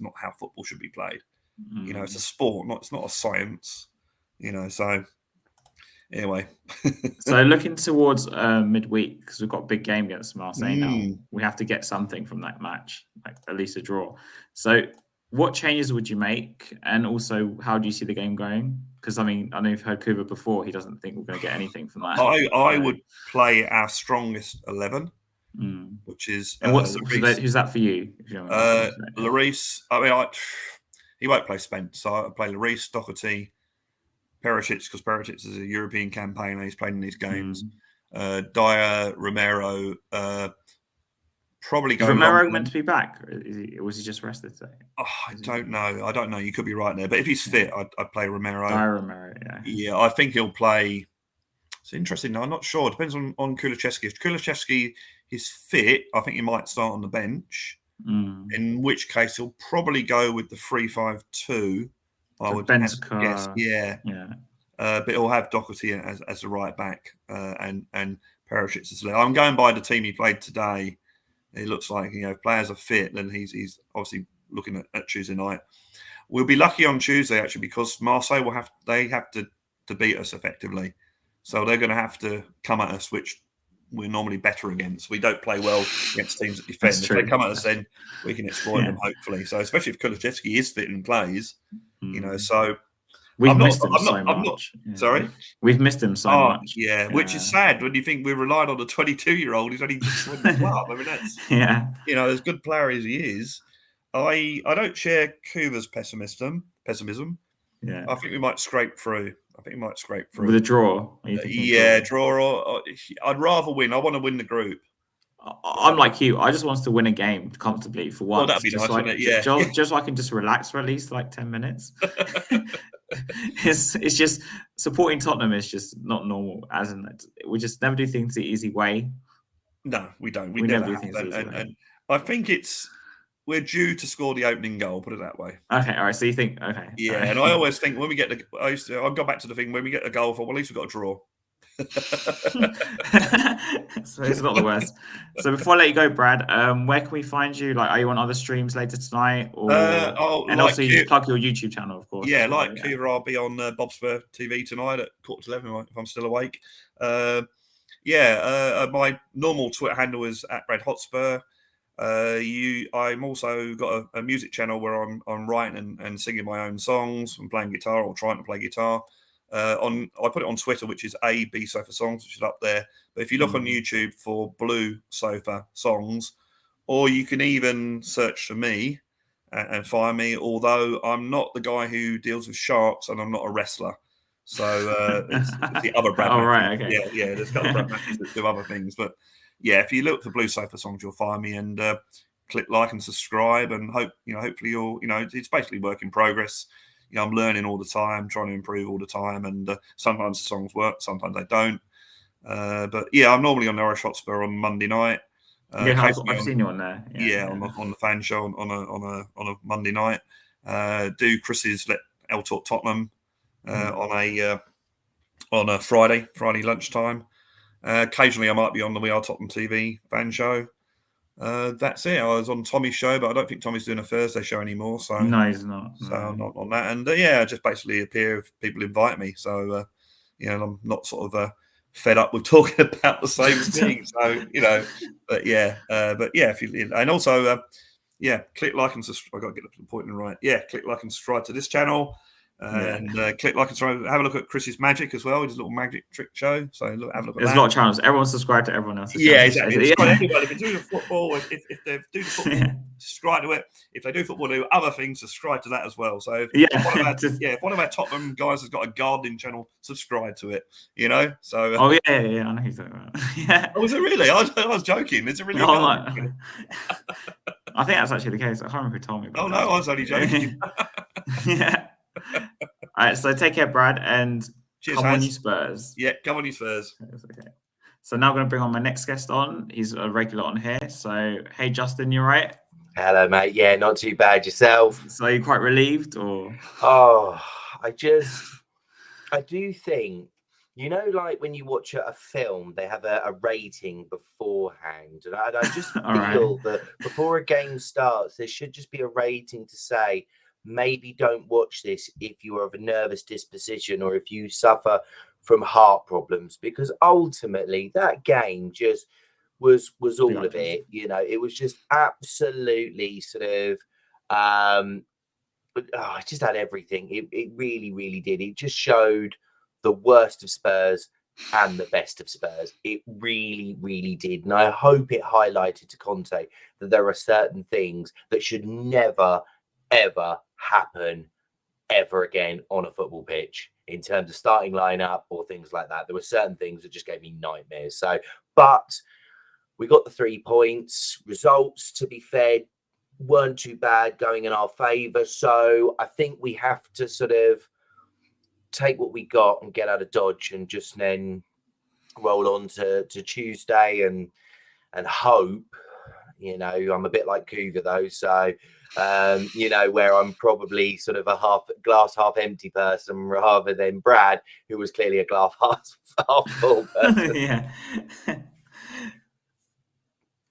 not how football should be played. It's a sport, it's not a science. So anyway. So looking towards midweek, because we've got a big game against Marseille now, we have to get something from that match, like at least a draw. So what changes would you make? And also, how do you see the game going? Because, I mean, I know you've heard Kuba before. He doesn't think we're going to get anything from that. I would play our strongest 11, which is... And who's that for you? Lloris. I mean, he won't play Spence. So I'll play Lloris, Doherty, Perisic, because Perisic is a European campaigner. He's played in these games. Dyer, Romero... Probably go. Is Romero meant to be back, or was he just rested today? I don't know. You could be right there, but if he's fit, I'd play Romero. Romero, yeah. I think he'll play. It's interesting. I'm not sure. It depends on Kulusevski. If Kulusevski is fit, I think he might start on the bench. In which case, he'll probably go with the 3-5-2. I would guess. Yeah. But he'll have Doherty as the right back and Perisic as well. I'm going by the team he played today. It looks like players are fit, then he's obviously looking at Tuesday night. We'll be lucky on Tuesday actually because Marseille will have to beat us effectively, so they're going to have to come at us, which we're normally better against. We don't play well against teams that defend. If they come at us, then we can exploit them hopefully. So especially if Kulusevski is fit and plays, so. We've missed him so much. Sorry? We've missed him so much. Yeah, which is sad when you think we relied on a 22-year-old who's only just joined the club. I mean, that's, as good player as he is, I don't share Kuva's pessimism. Yeah. I think we might scrape through. With a draw? Draw. Or I'd rather win. I want to win the group. I'm like you. I just want us to win a game comfortably for once. Well, that'd be nice, wouldn't it? Yeah. Just so I can just relax for at least like 10 minutes. It's just supporting Tottenham is just not normal, we just never do things the easy way. No, we don't. We never do things the easy way. And I think we're due to score the opening goal. Put it that way. Okay, all right. So you think Yeah, and I always think when we get I'll go back to the thing when we get a goal, well, at least we've got a draw. So it's not the worst. So before I let you go, Brad, where can we find you? Like, are you on other streams later tonight? Or and also you plug your YouTube channel, of course. Yeah, like Kira, I'll be on Bobspur TV tonight at 11:15 if I'm still awake. My normal Twitter handle is @RedHotspur. I'm also got a music channel where I'm writing and singing my own songs and playing guitar or trying to play guitar. I put it on Twitter, which is AB Sofa Songs, which is up there. But if you look on YouTube for Blue Sofa Songs, or you can even search for me and find me. Although I'm not the guy who deals with sharks and I'm not a wrestler. So it's the other Brad. Oh, right, okay. Yeah. There's a couple of Brad matches that do other things, but yeah, if you look for Blue Sofa Songs, you'll find me and click like and subscribe. And hopefully you'll, it's basically work in progress. I'm learning all the time, trying to improve all the time, and sometimes the songs work, sometimes they don't. But yeah, I'm normally on Irish Hotspur on Monday night. I've seen you on there. On the fan show on a Monday night. Do Chris's L Talk Tottenham on a Friday lunchtime. Occasionally, I might be on the We Are Tottenham TV fan show. That's it. I was on Tommy's show, but I don't think Tommy's doing a Thursday show anymore. So no, he's not. So I'm not on that. And I just basically appear if people invite me. So I'm not sort of fed up with talking about the same thing. So but yeah. If you and also click like and subscribe. I got to get the point in right. Yeah, click like and subscribe to this channel. And click like and subscribe. Have a look at Chris's magic as well. His little magic trick show. So have a look at There's a lot of channels. Everyone subscribe to everyone else's. Yeah, exactly. Anybody can do the football. If they do the football, subscribe to it. If they do football, do other things, subscribe to that as well. So if one of our Tottenham guys has got a gardening channel, subscribe to it. So I know who's talking about. Yeah. Oh, was it really? I was joking. Is it really? I think that's actually the case. I can't remember who told me about that. No, I was only joking. Yeah. All right, so take care, Brad, and cheers, come on, you Spurs. Yeah, come on, you Spurs. Okay. So now I'm going to bring on my next guest on. He's a regular on here. So, hey, Justin, you all right? Hello, mate. Yeah, not too bad. Yourself? So, are you quite relieved, or? Oh, I do think, like when you watch a film, they have a rating beforehand. And I just feel that before a game starts, there should just be a rating to say, maybe don't watch this if you are of a nervous disposition or if you suffer from heart problems, because ultimately that game just was all of it. It was just absolutely sort of it just had everything. It really, really did. It just showed the worst of Spurs and the best of Spurs. It really, really did. And I hope it highlighted to Conte that there are certain things that should never, ever happen ever again on a football pitch in terms of starting lineup or things like that. There were certain things that just gave me nightmares. So, but we got the 3 points. Results, to be fair, weren't too bad, going in our favour. So I think we have to sort of take what we got and get out of Dodge and just then roll on to Tuesday and hope. I'm a bit like Cougar though, so where I'm probably sort of a half empty person rather than Brad, who was clearly a glass half full person. Yeah.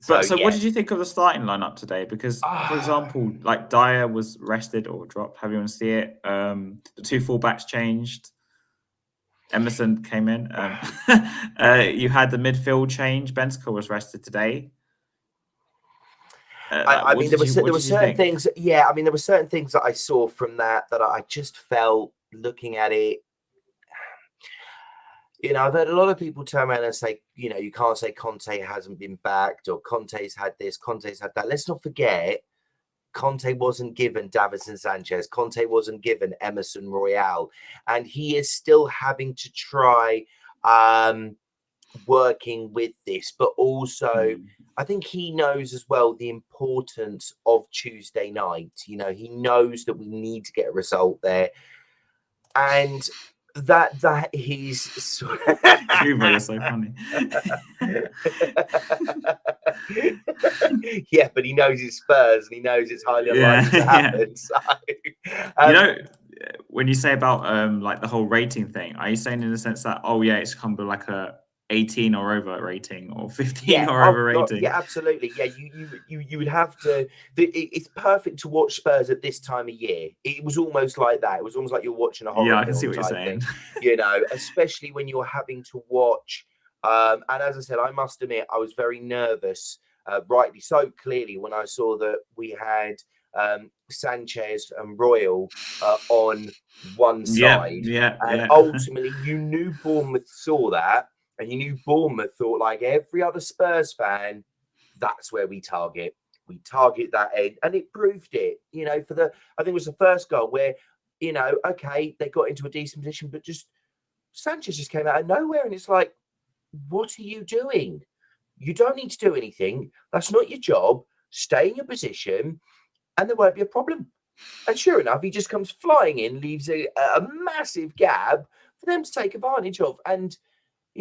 So what did you think of the starting lineup today? Because, for example, like Dyer was rested or dropped. Have you want to see it? The 2 fullbacks changed. Emerson came in. You had the midfield change. Benska was rested today. There were certain things. Yeah, there were certain things that I saw from that I just felt looking at it. I've heard a lot of people turn around and say, you can't say Conte hasn't been backed or Conte's had this, Conte's had that. Let's not forget, Conte wasn't given Davinson Sanchez. Conte wasn't given Emerson Royale. And he is still having to try working with this. But also, I think he knows as well the importance of Tuesday night. He knows that we need to get a result there. And that he's sort of... You're so funny. Yeah, but he knows his Spurs and he knows it's highly unlikely to happen. So, when you say about like the whole rating thing, are you saying in the sense that it's come with like a 18 or over rating or 15 or over rating? Yeah, absolutely. Yeah, you would have to. It's perfect to watch Spurs at this time of year. It was almost like that. It was almost like you're watching a horror film. I can see what you're saying. Thing, especially when you're having to watch. And as I said, I must admit, I was very nervous, rightly so, clearly, when I saw that we had Sanchez and Royal on one side. And ultimately, you knew Bournemouth saw that. And you knew Bournemouth thought, like every other Spurs fan, that's where we target. We target that end. And it proved it, I think it was the first goal where, okay, they got into a decent position, but just Sanchez just came out of nowhere. And it's like, what are you doing? You don't need to do anything. That's not your job. Stay in your position and there won't be a problem. And sure enough, he just comes flying in, leaves a massive gap for them to take advantage of. And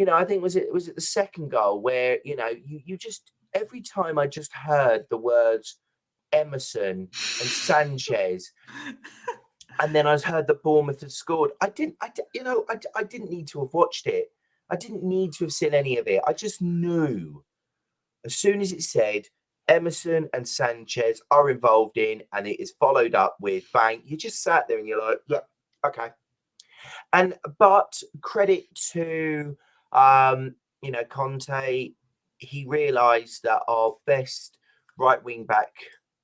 I think was it the second goal where you just every time I just heard the words Emerson and Sanchez, and then I heard that Bournemouth had scored. I didn't need to have watched it. I didn't need to have seen any of it. I just knew as soon as it said Emerson and Sanchez are involved in, and it is followed up with bang. You just sat there and you're like, yeah, okay. But credit to Conte, he realised that our best right wing back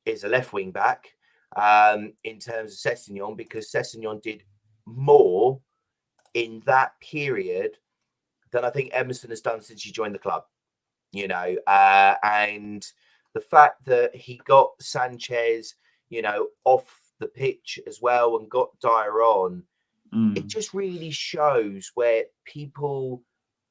is a left wing back in terms of Sessegnon, because Sessegnon did more in that period than I think Emerson has done since he joined the club. And the fact that he got Sanchez, off the pitch as well and got Dyer on, it just really shows where people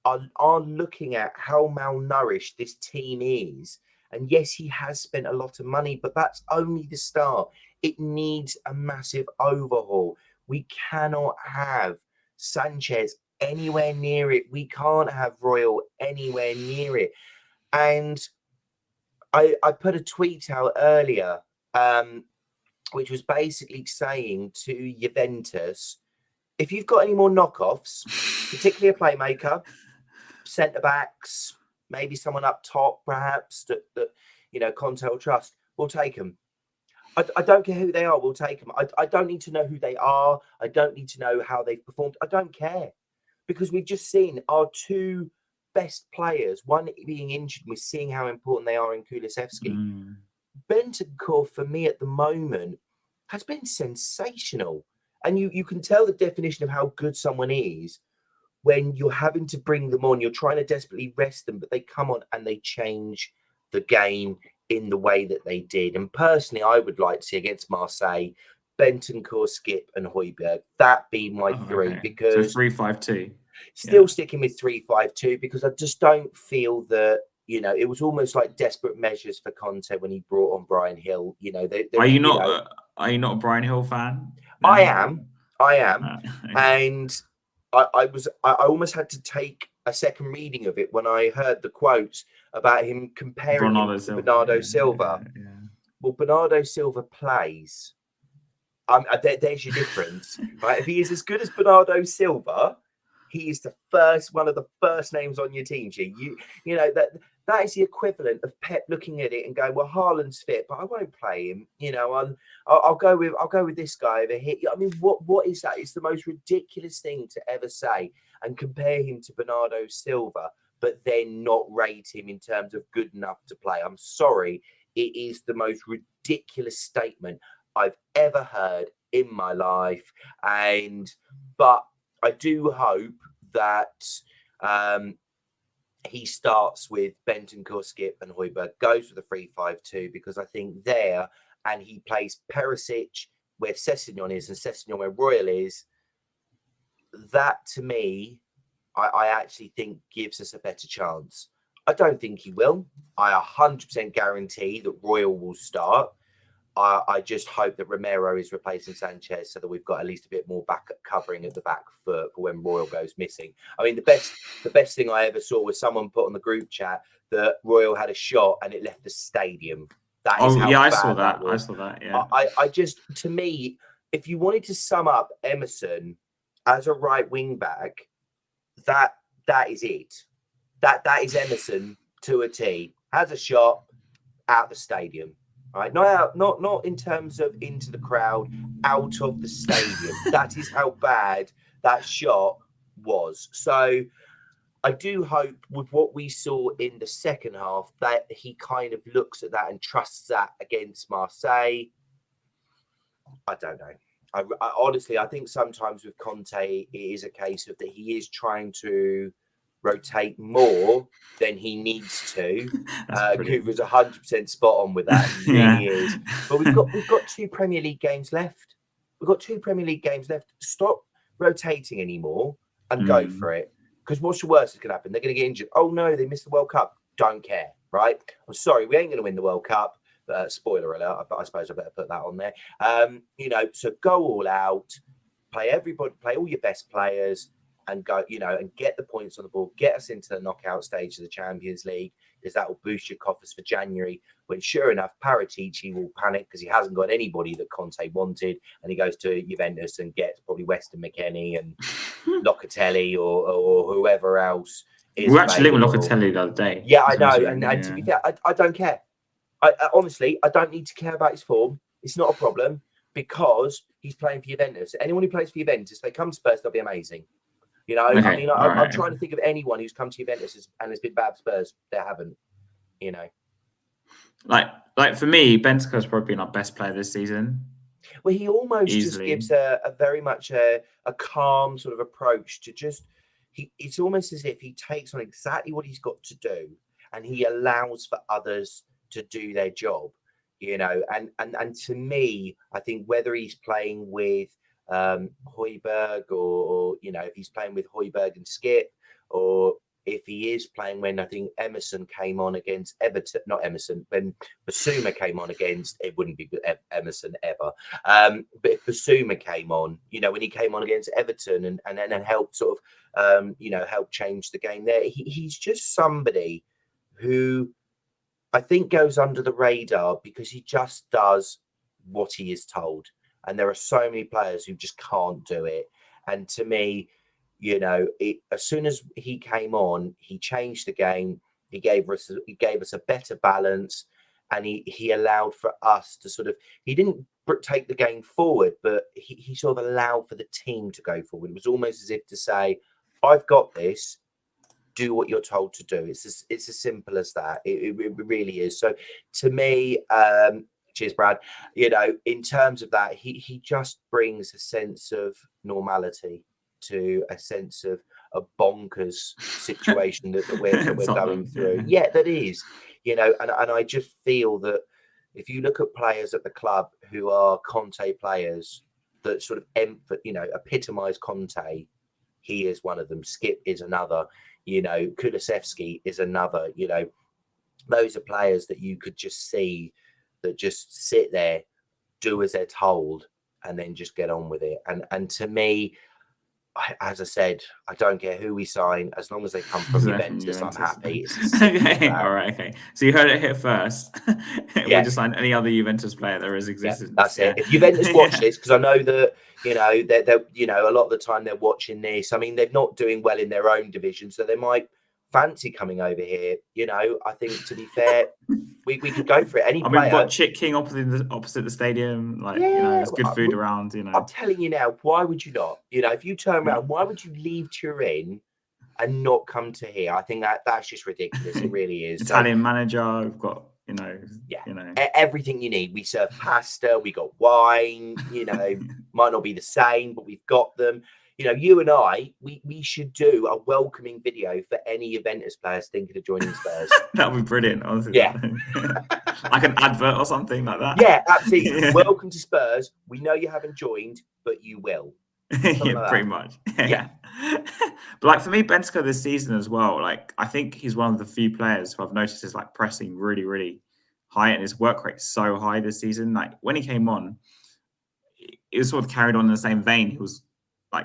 are looking at how malnourished this team is. And yes, he has spent a lot of money, but that's only the start. It needs a massive overhaul. We cannot have Sanchez anywhere near it. We can't have Royal anywhere near it. And I put a tweet out earlier, which was basically saying to Juventus, if you've got any more knockoffs, particularly a playmaker, centre backs, maybe someone up top, perhaps that Conte will trust, we'll take them. I don't care who they are, we'll take them. I don't need to know who they are. I don't need to know how they've performed. I don't care, because we've just seen our two best players, one being injured. We're seeing how important they are in Kulusevski. Bentancur, for me at the moment, has been sensational. And you can tell the definition of how good someone is when you're having to bring them on. You're trying to desperately rest them, but they come on and they change the game in the way that they did. And personally, I would like to see against Marseille, Bentancur, Skip and Højbjerg. That be my three. Because so 3-5-2. Still sticking with 3-5-2, because I just don't feel that, it was almost like desperate measures for Conte when he brought on Brian Hill. Are you not a Brian Hill fan? No. I am. And I almost had to take a second reading of it when I heard the quotes about him comparing him to Bernardo Silva. Yeah. Well, Bernardo Silva plays. There's your difference, right? If he is as good as Bernardo Silva, he is one of the first names on your team sheet. That is the equivalent of Pep looking at it and going, well, Haaland's fit, but I won't play him. I'll go with this guy over here. I mean, what is that? It's the most ridiculous thing to ever say, and compare him to Bernardo Silva, but then not rate him in terms of good enough to play. I'm sorry, it is the most ridiculous statement I've ever heard in my life. But I do hope that he starts with Bentancur, Skip and Højbjerg, goes with a 3-5-2, because I think there, and he plays Perisic where Sessegnon is and Sessegnon where Royal is, that to me, I actually think gives us a better chance. I don't think he will. I 100% guarantee that Royal will start. I just hope that Romero is replacing Sanchez so that we've got at least a bit more backup covering at the back for when Royal goes missing. I mean, the best thing I ever saw was someone put on the group chat that Royal had a shot and it left the stadium. That is how bad I saw that. was. I saw that. Yeah. I just, to me, if you wanted to sum up Emerson as a right wing back, that is it. That is Emerson to a T. Has a shot out the stadium, right? Not in terms of into the crowd, out of the stadium. That is how bad that shot was. So I do hope with what we saw in the second half that he kind of looks at that and trusts that against Marseille. I don't know. I honestly, I think sometimes with Conte, it is a case of that he is trying to rotate more than he needs to. Cooper's 100% spot on with that. He really is. But we've got 2 Premier League games left. We've got 2 Premier League games left. Stop rotating anymore and go for it. Because what's the worst that could happen? They're going to get injured. Oh no, they missed the World Cup. Don't care, right? I'm sorry, we ain't going to win the World Cup. Spoiler alert, but I suppose I better put that on there. So go all out, play everybody, play all your best players, and go, and get the points on the board, get us into the knockout stage of the Champions League, because that will boost your coffers for January, when sure enough, Paratici will panic because he hasn't got anybody that Conte wanted, and he goes to Juventus and gets probably Weston McKennie and Locatelli or whoever else is. We actually linked with Locatelli the other day. Yeah, I know, and to be fair, I don't care. I honestly, I don't need to care about his form. It's not a problem because he's playing for Juventus. Anyone who plays for Juventus, they come to Spurs, they'll be amazing. Okay, I mean, I'm trying to think of anyone who's come to Juventus and has been bad for Spurs. They haven't, Like for me, Bentancur's probably been our best player this season. Well, he almost Easily. just gives a very much a calm sort of approach to just. It's almost as if he takes on exactly what he's got to do, and he allows for others to do their job, and to me, I think whether he's playing with Højbjerg or if he's playing with Højbjerg and Skip, or if he is playing when I think Emerson came on against Everton, not Emerson, when Basuma came on against, it wouldn't be Emerson ever, but if Basuma came on, when he came on against Everton and then helped sort of, help change the game there, he's just somebody who I think goes under the radar because he just does what he is told. And there are so many players who just can't do it. And to me, as soon as he came on, he changed the game. He gave us a better balance, and he allowed for us to sort of. He didn't take the game forward, but he sort of allowed for the team to go forward. It was almost as if to say, "I've got this. Do what you're told to do." It's as simple as that. It really is. So to me, cheers, Brad. In terms of that, he just brings a sense of normality to a sense of a bonkers situation that we're going through. Yeah, that is. And I just feel that if you look at players at the club who are Conte players that sort of epitomise Conte, he is one of them. Skip is another. Kulusevski is another. Those are players that you could just see that just sit there, do as they're told, and then just get on with it. And to me, as I said, I don't care who we sign, as long as they come from Juventus, I'm happy. Okay, all right, okay. So you heard it here first. We just sign any other Juventus player there is existence. Yeah, that's it. If Juventus watch this, because I know that they're a lot of the time they're watching this. I mean, they're not doing well in their own division, so they might fancy coming over here. I think to be fair, we could go for it. Any player. We've got Chick King opposite the stadium. There's good food around. I'm telling you now, why would you not? If you turn around, why would you leave Turin and not come to here? I think that's just ridiculous. It really is. Italian manager. We've got everything you need. We serve pasta. We got wine. Might not be the same, but we've got them. You and I, we should do a welcoming video for any Juventus players thinking of joining Spurs. That would be brilliant, honestly. Yeah. Like an advert or something like that. Yeah, absolutely. Yeah. Welcome to Spurs. We know you haven't joined, but you will. Yeah, pretty much. Yeah. But for me, Bentancur this season as well, I think he's one of the few players who I've noticed is pressing really, really high, and his work rate so high this season. When he came on, it was sort of carried on in the same vein. He was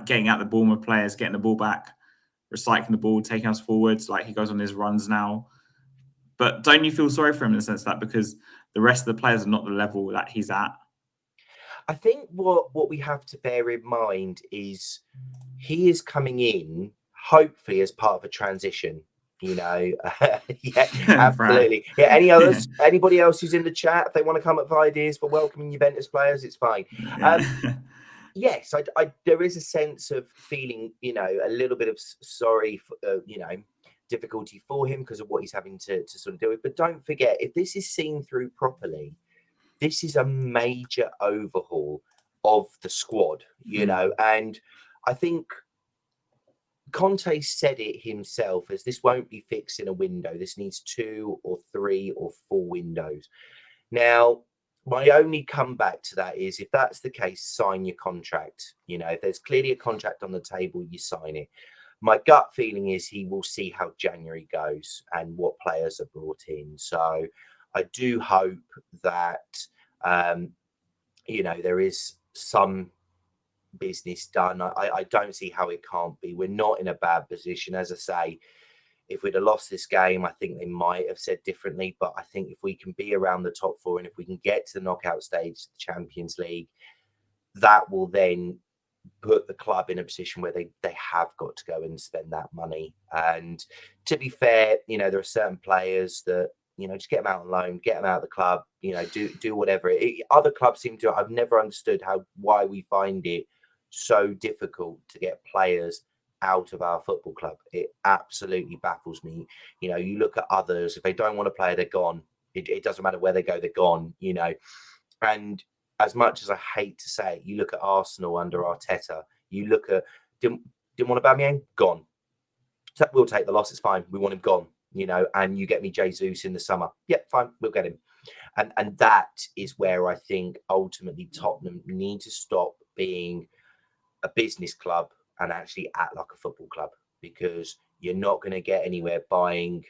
getting out the Bournemouth players, getting the ball back, recycling the ball, taking us forwards. He goes on his runs now. But don't you feel sorry for him in the sense that because the rest of the players are not the level that he's at? I think what we have to bear in mind is he is coming in, hopefully, as part of a transition. Yeah, absolutely. Yeah. Any others? Anybody else who's in the chat? If they want to come up with ideas for welcoming Juventus players, it's fine. Yes, there is a sense of feeling, a little bit of sorry, for, difficulty for him because of what he's having to sort of deal with. But don't forget, if this is seen through properly, this is a major overhaul of the squad, and I think Conte said it himself, as this won't be fixed in a window. This needs 2 or 3 or 4 windows. Now, my only comeback to that is, if that's the case, sign your contract. If there's clearly a contract on the table, you sign it. My gut feeling is he will see how January goes and what players are brought in. So I do hope that, there is some business done. I don't see how it can't be. We're not in a bad position. As I say, if we'd have lost this game, I think they might have said differently. But I think if we can be around the top 4 and if we can get to the knockout stage, the Champions League, that will then put the club in a position where they have got to go and spend that money. And to be fair, there are certain players that, just get them out on loan, get them out of the club, do whatever. Other clubs seem to, I've never understood why we find it so difficult to get players out of our football club. It absolutely baffles me. You look at others, if they don't want to play, they're gone. It doesn't matter where they go, they're gone, And as much as I hate to say it, you look at Arsenal under Arteta, you look at, didn't want Aubameyang, gone. So we'll take the loss, it's fine. We want him gone, and you get me Jesus in the summer. Yep, fine, we'll get him. And that is where I think ultimately Tottenham need to stop being a business club and actually act like a football club, because you're not going to get anywhere buying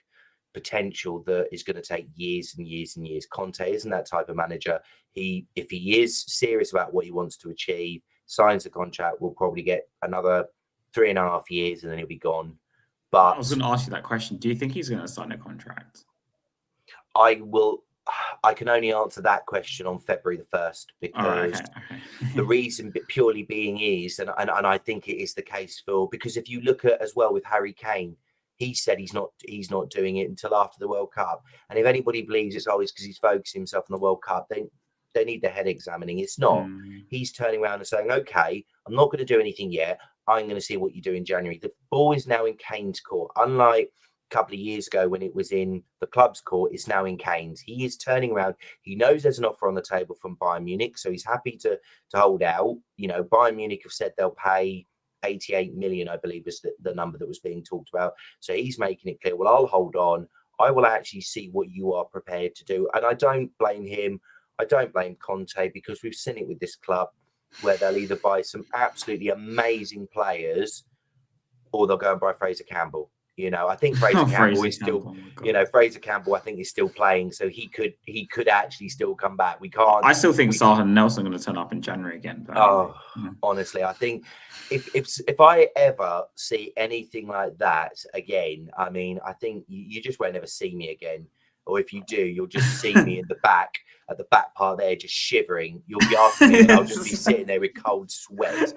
potential that is going to take years and years and years. Conte isn't that type of manager. If he is serious about what he wants to achieve, signs a contract, will probably get another 3.5 years and then he'll be gone. But I was going to ask you that question. Do you think he's going to sign a contract? I can only answer that question on February the 1st, because okay. The reason purely being is, and I think it is the case, Phil, because if you look at as well with Harry Kane, he said he's not doing it until after the World Cup. And if anybody believes it's always because he's focusing himself on the World Cup, then they need their head examining. It's not. He's turning around and saying, okay, I'm not going to do anything yet. I'm going to see what you do in January. The ball is now in Kane's court. Unlike a couple of years ago when it was in the club's court, it's now in Kane's. He is turning around. He knows there's an offer on the table from Bayern Munich, so he's happy to hold out. Bayern Munich have said they'll pay 88 million, I believe, is the number that was being talked about. So he's making it clear, well, I'll hold on. I will actually see what you are prepared to do. And I don't blame him. I don't blame Conte, because we've seen it with this club where they'll either buy some absolutely amazing players or they'll go and buy Fraser Campbell. I think Fraser Campbell is still, Fraser Campbell, I think, is still playing, so he could actually still come back. We can't. I still think Son and Nelson are going to turn up in January again. But honestly, I think if I ever see anything like that again, I mean, I think you just won't ever see me again. Or if you do, you'll just see me at the back part there, just shivering. You'll be asking me, and I'll just be sitting there with cold sweat.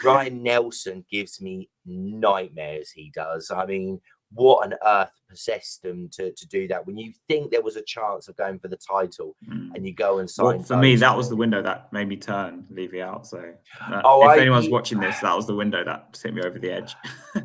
Ryan Nelson gives me nightmares. He does. I mean, what on earth possessed them to do that? When you think there was a chance of going for the title, and you go and sign. Well, for me, that was the window that made me turn Levy out. So, if anyone's watching this, that was the window that sent me over the edge.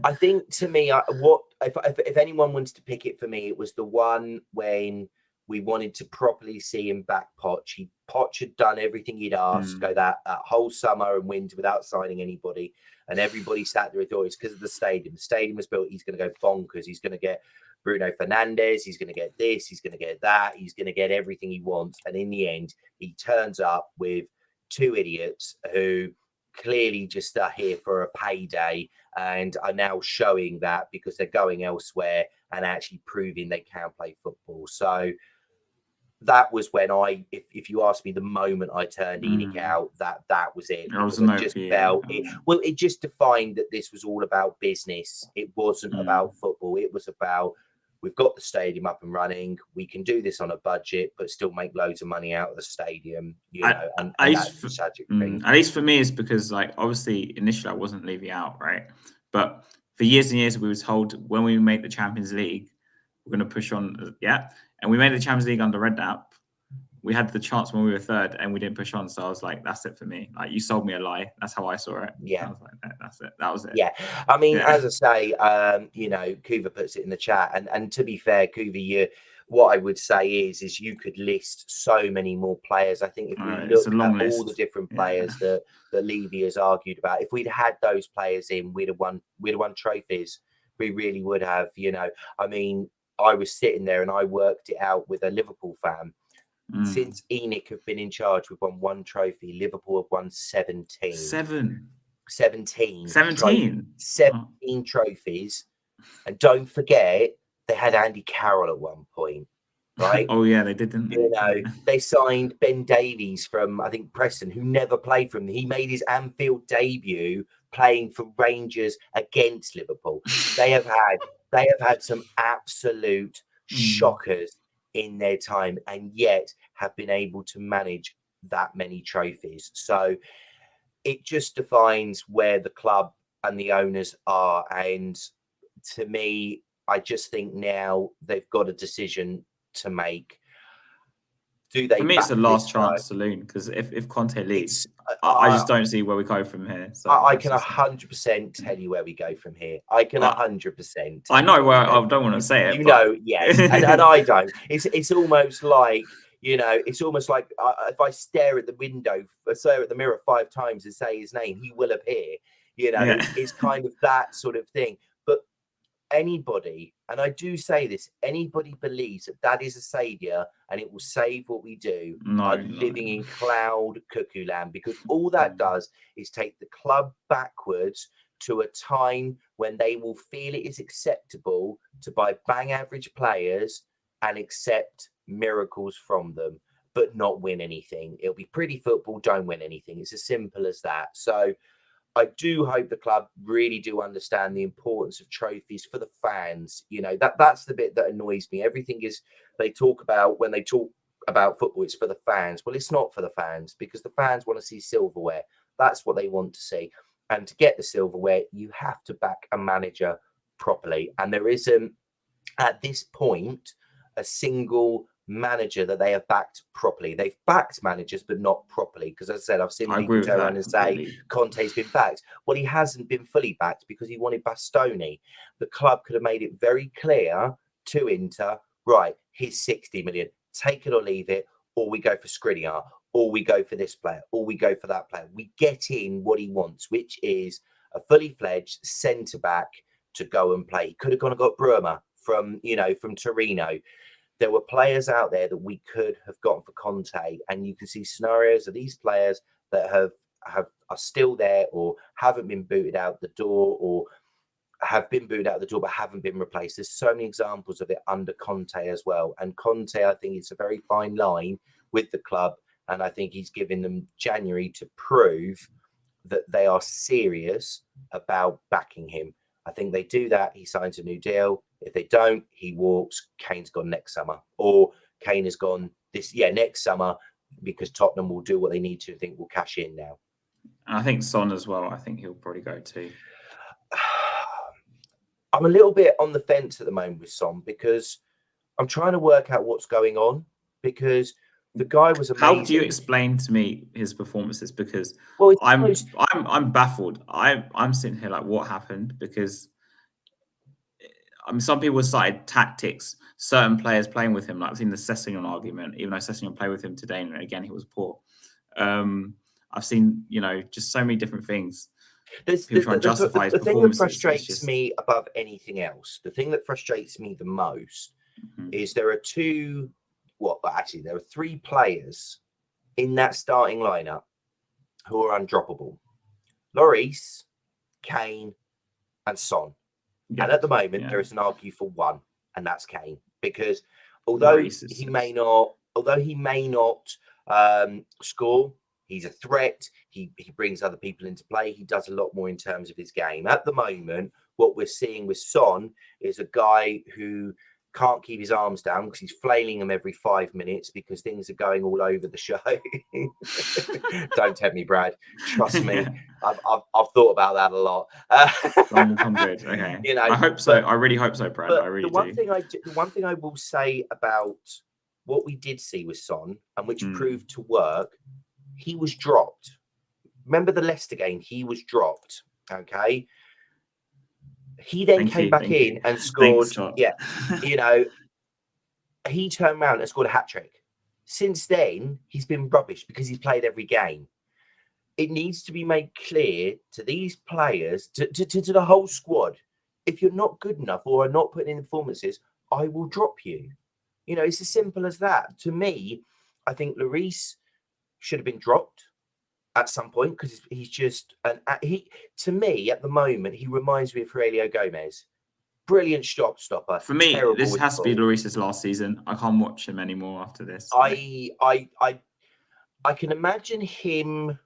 I think, to me, if anyone wants to pick it for me, it was the one when we wanted to properly see him back Poch. Poch had done everything he'd asked, go that whole summer and winter without signing anybody. And everybody sat there and thought it's because of the stadium. The stadium was built. He's going to go bonkers. He's going to get Bruno Fernandes. He's going to get this. He's going to get that. He's going to get everything he wants. And in the end, he turns up with 2 idiots who clearly just are here for a payday and are now showing that because they're going elsewhere and actually proving they can play football. So that was when if you ask me, the moment I turned ENIC out, that was it. It just defined that this was all about business. It wasn't about football. It was about We've got the stadium up and running. We can do this on a budget, but still make loads of money out of the stadium. You know, and that's the tragic thing. At least for me, it's because, like, obviously initially I wasn't leaving out, right? But for years and years we were told when we made the Champions League, we're going to push on, and we made the Champions League under Redknapp. We had the chance when we were third and we didn't push on. So I was like, that's it for me. Like, you sold me a lie. That's how I saw it. Yeah. I was like, that's it. That was it. Yeah. I mean, as I say, you know, Kuva puts it in the chat. And to be fair, Kuva, what I would say is you could list so many more players. I think if we look at all the different players that Levy has argued about, if we'd had those players in, we'd have won trophies. We really would have, you know. I mean, I was sitting there and I worked it out with a Liverpool fan. Since ENIC have been in charge, we've won 1 trophy. Liverpool have won 17. 17 trophies. And don't forget, they had Andy Carroll at one point, right? Oh, yeah, they did, didn't they? You know, they signed Ben Davies from, I think, Preston, who never played for them. He made his Anfield debut playing for Rangers against Liverpool. They have had some absolute shockers in their time, and yet have been able to manage that many trophies. So it just defines where the club and the owners are. And to me, I just think now they've got a decision to make. Do they? For me, it's the last chance saloon, because if Conte leaves, I just don't see where we go from here. So I can 100% tell you where we go from here. I can 100%. I know where I don't want to say it. You know, yes, and I don't. It's almost like, you know, it's almost like if I stare at the window, stare at the mirror 5 times and say his name, he will appear. You know, it's kind of that sort of thing. But anybody, and I do say this, anybody believes that is a saviour and it will save what we do are living in cloud cuckoo land, because all that does is take the club backwards to a time when they will feel it is acceptable to buy bang average players and accept miracles from them, but not win anything. It'll be pretty football, don't win anything. It's as simple as that. So I do hope the club really do understand the importance of trophies for the fans. You know, that's the bit that annoys me. Everything is, they talk about, when they talk about football, it's for the fans. Well, it's not for the fans, because the fans want to see silverware. That's what they want to see. And to get the silverware, you have to back a manager properly. And there isn't, at this point, a single manager that they have backed properly. They've backed managers, but not properly. Because as I said, I've seen people turn around and say Conte's been backed. Well, he hasn't been fully backed because he wanted Bastoni. The club could have made it very clear to Inter, right, here's 60 million, take it or leave it, or we go for Skriniar, or we go for this player, or we go for that player. We get in what he wants, which is a fully fledged centre back to go and play. He could have gone and got Bruma from Torino. There were players out there that we could have gotten for Conte, and you can see scenarios of these players that are still there, or haven't been booted out the door, or have been booted out the door but haven't been replaced. There's so many examples of it under Conte as well. And Conte, I think it's a very fine line with the club, and I think he's given them January to prove that they are serious about backing him. I think they do that, he signs a new deal. If they don't, he walks. Kane's gone next summer, or Kane has gone next summer, because Tottenham will do what they need to. I think we'll cash in now. And I think Son as well. I think he'll probably go too. I'm a little bit on the fence at the moment with Son, because I'm trying to work out what's going on, because the guy was amazing. How do you explain to me his performances? Because I'm baffled. I'm sitting here like, what happened? Because some people started tactics, certain players playing with him. Like I've seen the Sessegnon argument, even though Sessegnon played with him today, and again he was poor. I've seen, just so many different things. People try and justify his performances. The thing that frustrates me above anything else, the thing that frustrates me the most, is there are there are 3 players in that starting lineup who are undroppable: Lloris, Kane, and Son. Yeah. And at the moment, there is an argue for one, and that's Kane, because although he may not score, he's a threat. He brings other people into play. He does a lot more in terms of his game. At the moment, what we're seeing with Son is a guy who can't keep his arms down because he's flailing them every 5 minutes because things are going all over the show. Don't tempt me, Brad. Trust me, Yeah. I've thought about that a lot. One will come good. Okay. You know, I hope so. I really hope so, Brad. But I really the one do. thing I will say about what we did see with Son and which proved to work, he was dropped. Remember the Leicester game? He was dropped. Okay. He then came back in and scored. Yeah, you know, he turned around and scored a hat trick. Since then, he's been rubbish because he's played every game. It needs to be made clear to these players, to the whole squad, if you're not good enough or are not putting in performances, I will drop you. You know, it's as simple as that. To me, I think Lloris should have been dropped at some point because he's just to me at the moment he reminds me of Aurelio Gomez. Brilliant shot stopper. For me, this has to be Lloris's last season. I can't watch him anymore after this. I can imagine him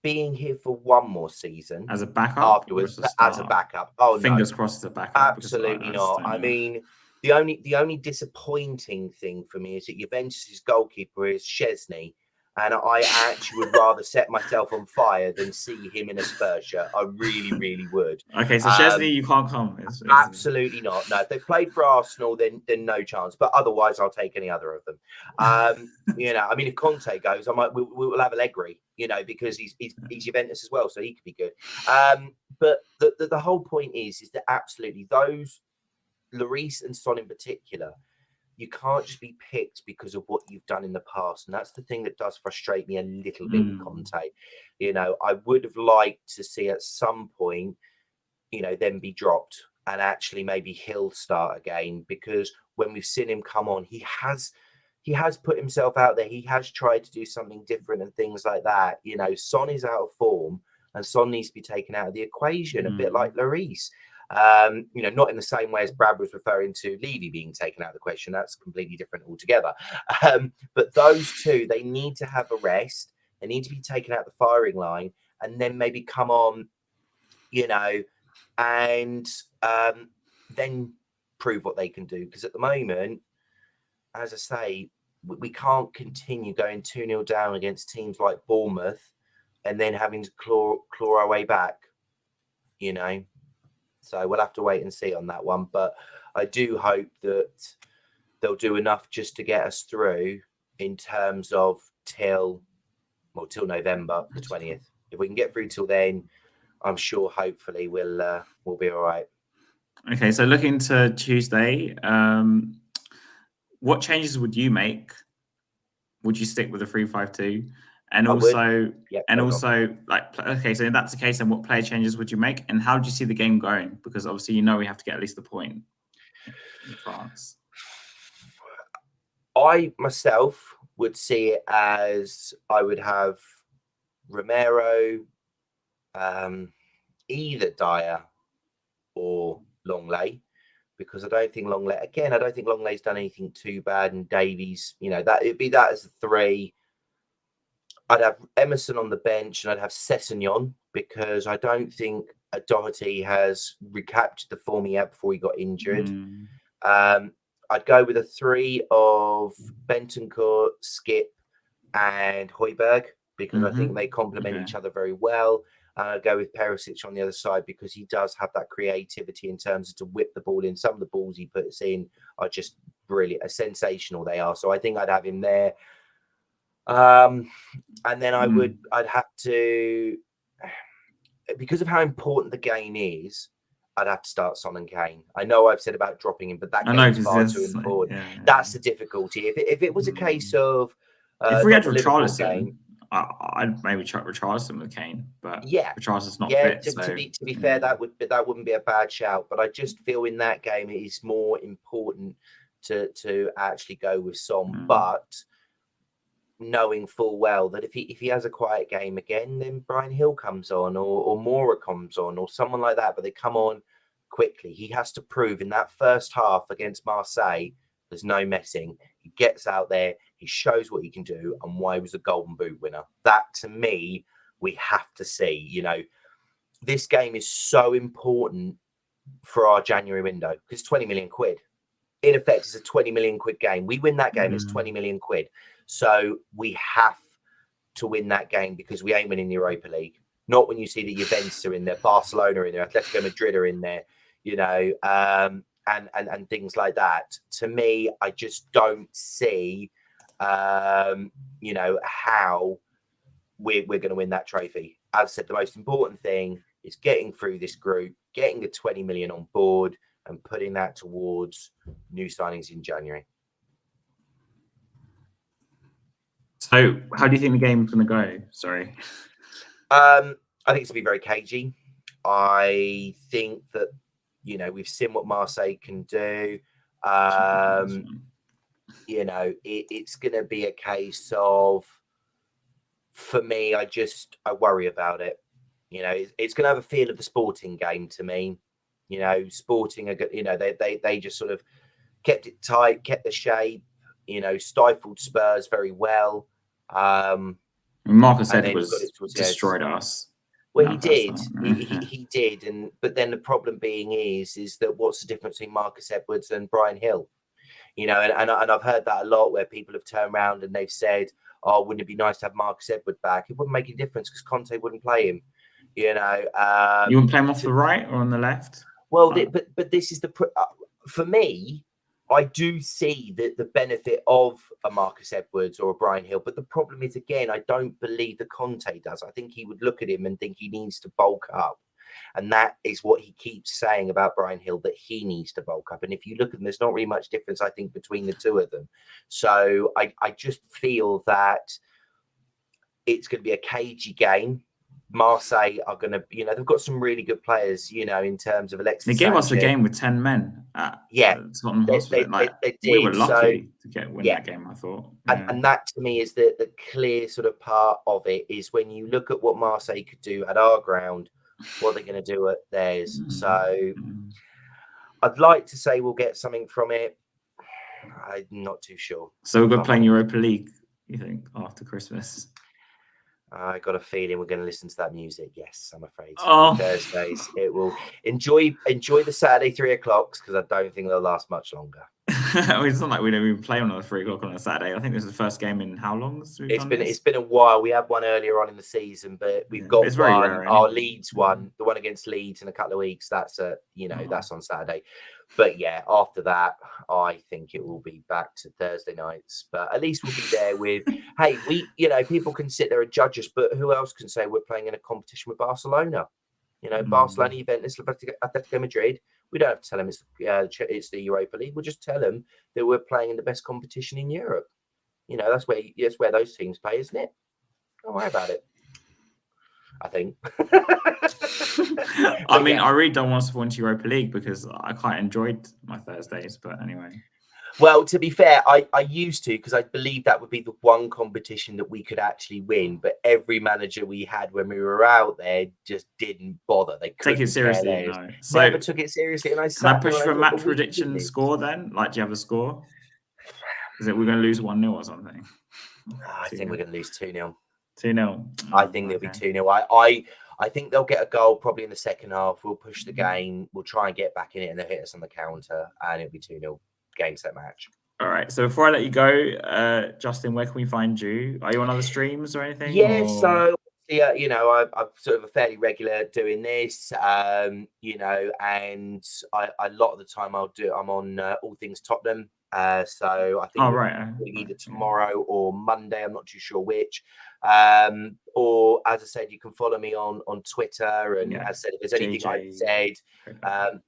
being here for one more season as a backup afterwards. As a backup. Oh, fingers crossed as a backup. Absolutely not. I mean, the only disappointing thing for me is that Juventus's goalkeeper is Szczesny. And I actually would rather set myself on fire than see him in a Spurs shirt. I really, really would. Okay, so Szczesny, you can't come. Absolutely not. No, if they played for Arsenal, then no chance. But otherwise, I'll take any other of them. You know, I mean, if Conte goes, we'll have Allegri. You know, because he's Juventus as well, so he could be good. But the whole point is that absolutely those Lloris and Son in particular. You can't just be picked because of what you've done in the past. And that's the thing that does frustrate me a little bit with Conte. You know, I would have liked to see at some point, you know, them be dropped and actually maybe he'll start again, because when we've seen him come on, he has put himself out there. He has tried to do something different and things like that. You know, Son is out of form and Son needs to be taken out of the equation, a bit like Lloris. You know, not in the same way as Brad was referring to Levy being taken out of the question. That's completely different altogether. But those two, they need to have a rest. They need to be taken out the firing line and then maybe come on, you know, and then prove what they can do. Because at the moment, as I say, we can't continue going 2-0 down against teams like Bournemouth and then having to claw our way back, you know. So we'll have to wait and see on that one. But I do hope that they'll do enough just to get us through in terms of till November the 20th. If we can get through till then, I'm sure hopefully we'll be all right. Okay, so looking to Tuesday, what changes would you make? Would you stick with the 3-5-2? And also, like, okay, so if that's the case, then what player changes would you make? And how do you see the game going? Because obviously, you know, we have to get at least a point in France. I myself would see it as I would have Romero, either Dyer or Longley, because I don't think Longley's done anything too bad, and Davies, you know, that it'd be that as the three. I'd have Emerson on the bench and I'd have Sessegnon, because I don't think Doherty has recaptured the form he had before he got injured. I'd go with a three of Bentancur, Skip and Højbjerg, because I think they complement each other very well. I'd go with Perisic on the other side because he does have that creativity in terms of to whip the ball in. Some of the balls he puts in are just brilliant, sensational they are. So I think I'd have him there. And then I'd have to, because of how important the game is, I'd have to start Son and Kane. I know I've said about dropping him, but that game is far too important. That's the difficulty. If it was a case of if we had Richarlison, I'd maybe try Richarlison with Kane, but Richarlison's not fit. To be fair, that wouldn't be a bad shout. But I just feel in that game it is more important to actually go with Son, but knowing full well that if he has a quiet game again, then Brian Hill comes on or Mora comes on or someone like that, but they come on quickly. He has to prove in that first half against Marseille, there's no messing. He gets out there, he shows what he can do and why he was a Golden Boot winner. That, to me, we have to see. You know, this game is so important for our January window because it's 20 million quid. in effect is a 20 million quid game. We win that game, it's 20 million quid. So we have to win that game because we ain't winning the Europa League. Not when you see the Juventus are in there, Barcelona are in there, Atletico Madrid are in there, you know, and things like that. To me, I just don't see, you know, how we're going to win that trophy. As I said, the most important thing is getting through this group, getting the 20 million on board and putting that towards new signings in January. So how do you think the game's going to go? Sorry. I think it's going to be very cagey. I think that, you know, we've seen what Marseille can do. You know, it's going to be a case of, for me, I worry about it. You know, it's going to have a feel of the Sporting game to me. You know, Sporting are, you know, they just sort of kept it tight, kept the shape, you know, stifled Spurs very well. Marcus Edwards destroyed us. Well, he did. He did. But then the problem being is that what's the difference between Marcus Edwards and Brian Hill? You know, and I've heard that a lot where people have turned around and they've said, oh, wouldn't it be nice to have Marcus Edwards back? It wouldn't make a difference because Conte wouldn't play him. You know, you wouldn't play him off the right or on the left? Well, but this is for me, I do see the benefit of a Marcus Edwards or a Brian Hill. But the problem is, again, I don't believe that Conte does. I think he would look at him and think he needs to bulk up. And that is what he keeps saying about Brian Hill, that he needs to bulk up. And if you look at them, there's not really much difference, I think, between the two of them. So I just feel that it's going to be a cagey game. Marseille are going to, you know, they've got some really good players, you know, in terms of Alexis. They gave us a game with 10 men. Tottenham Hotspur. They did. We were lucky to win that game, I thought. Yeah. And that to me is the clear sort of part of it is when you look at what Marseille could do at our ground, what they're going to do at theirs. So I'd like to say we'll get something from it. I'm not too sure. So we're playing Europa League, you think, after Christmas? I got a feeling we're going to listen to that music. Yes, I'm afraid. Oh. Thursdays, it will enjoy the Saturday 3 o'clocks because I don't think they'll last much longer. It's not like we don't even play on 3 o'clock on a Saturday. I think this is the first game in how long? It's been a while. We had one earlier on in the season, but we've got one. Rare, our Leeds one, the one against Leeds in a couple of weeks. That's that's on Saturday. But yeah, after that, I think it will be back to Thursday nights. But at least we'll be there with, hey, people can sit there and judge us, but who else can say we're playing in a competition with Barcelona? You know, Barcelona, Juventus, Atletico Madrid. We don't have to tell them it's the Europa League. We'll just tell them that we're playing in the best competition in Europe. You know, that's where those teams play, isn't it? Don't worry about it. I think. I mean, I really don't want us to win Europa League because I quite enjoyed my Thursdays. But anyway. Well, to be fair, I used to because I believe that would be the one competition that we could actually win. But every manager we had when we were out there just didn't bother. They couldn't take it seriously. No. So, never took it seriously. And can I push for a match prediction score then? Like, do you have a score? Is it we're going to lose 1-0 or something? I think we're going to lose 2-0. 2-0. I think they'll be 2-0. I think they'll get a goal probably in the second half. We'll push the game. We'll try and get back in it and they'll hit us on the counter. And it'll be 2-0. Game set match. All right. So before I let you go, Justin, where can we find you? Are you on other streams or anything? Yeah. So I'm sort of a fairly regular doing this. And a lot of the time I'm on All Things Tottenham. So I think either tomorrow or Monday. I'm not too sure which. Or as I said, you can follow me on Twitter. And as I said, if there's anything I've said,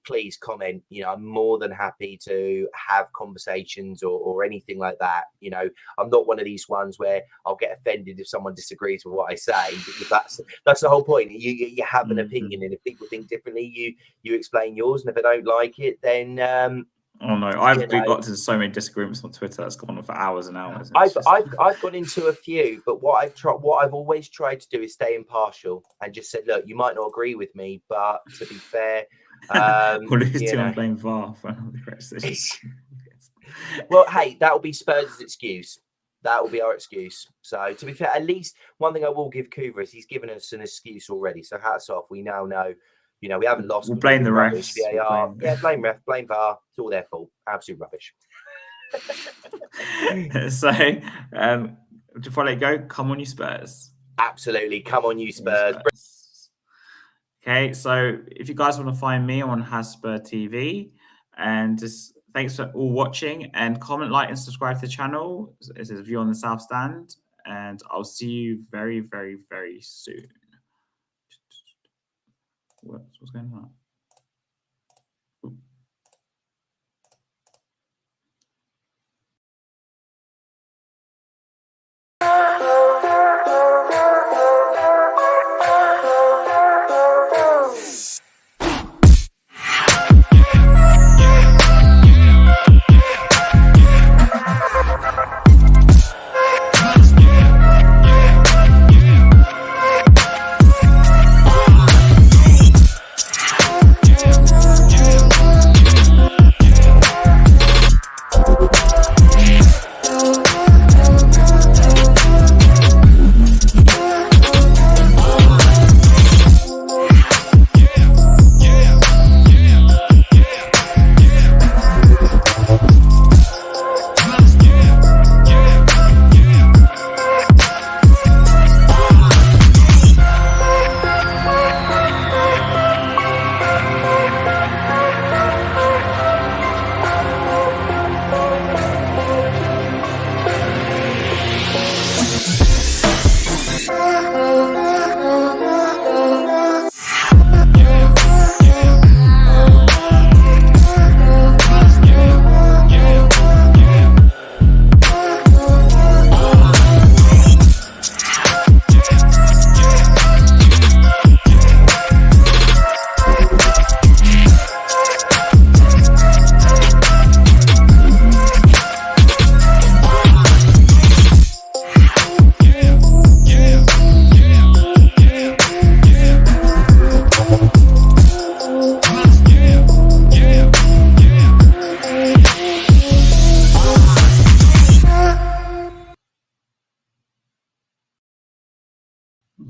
please comment. You know, I'm more than happy to have conversations or anything like that. You know, I'm not one of these ones where I'll get offended if someone disagrees with what I say, because that's the whole point. You have an opinion, and if people think differently, you explain yours, and if they don't like it, then oh no, I've got to so many disagreements on Twitter that's gone on for hours and hours. I've gone into a few, but what I've always tried to do is stay impartial and just said, look, you might not agree with me, but to be fair, I'm playing VAR for well, hey, that will be Spurs' excuse. That will be our excuse. So to be fair, at least one thing I will give Kuva is he's given us an excuse already. So hats off. We now know You know, we haven't lost. We'll blame the rubbish. refs. VAR. Yeah, blame ref, blame VAR. It's all their fault. Absolute rubbish. So, before I let you go, come on, you Spurs. Absolutely. Come on, you Spurs. Okay, so if you guys want to find me, I'm on Hotspur TV. And just thanks for all watching. And comment, like, and subscribe to the channel. This is View on the South Stand. And I'll see you very, very, very soon. What's going on?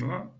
Right.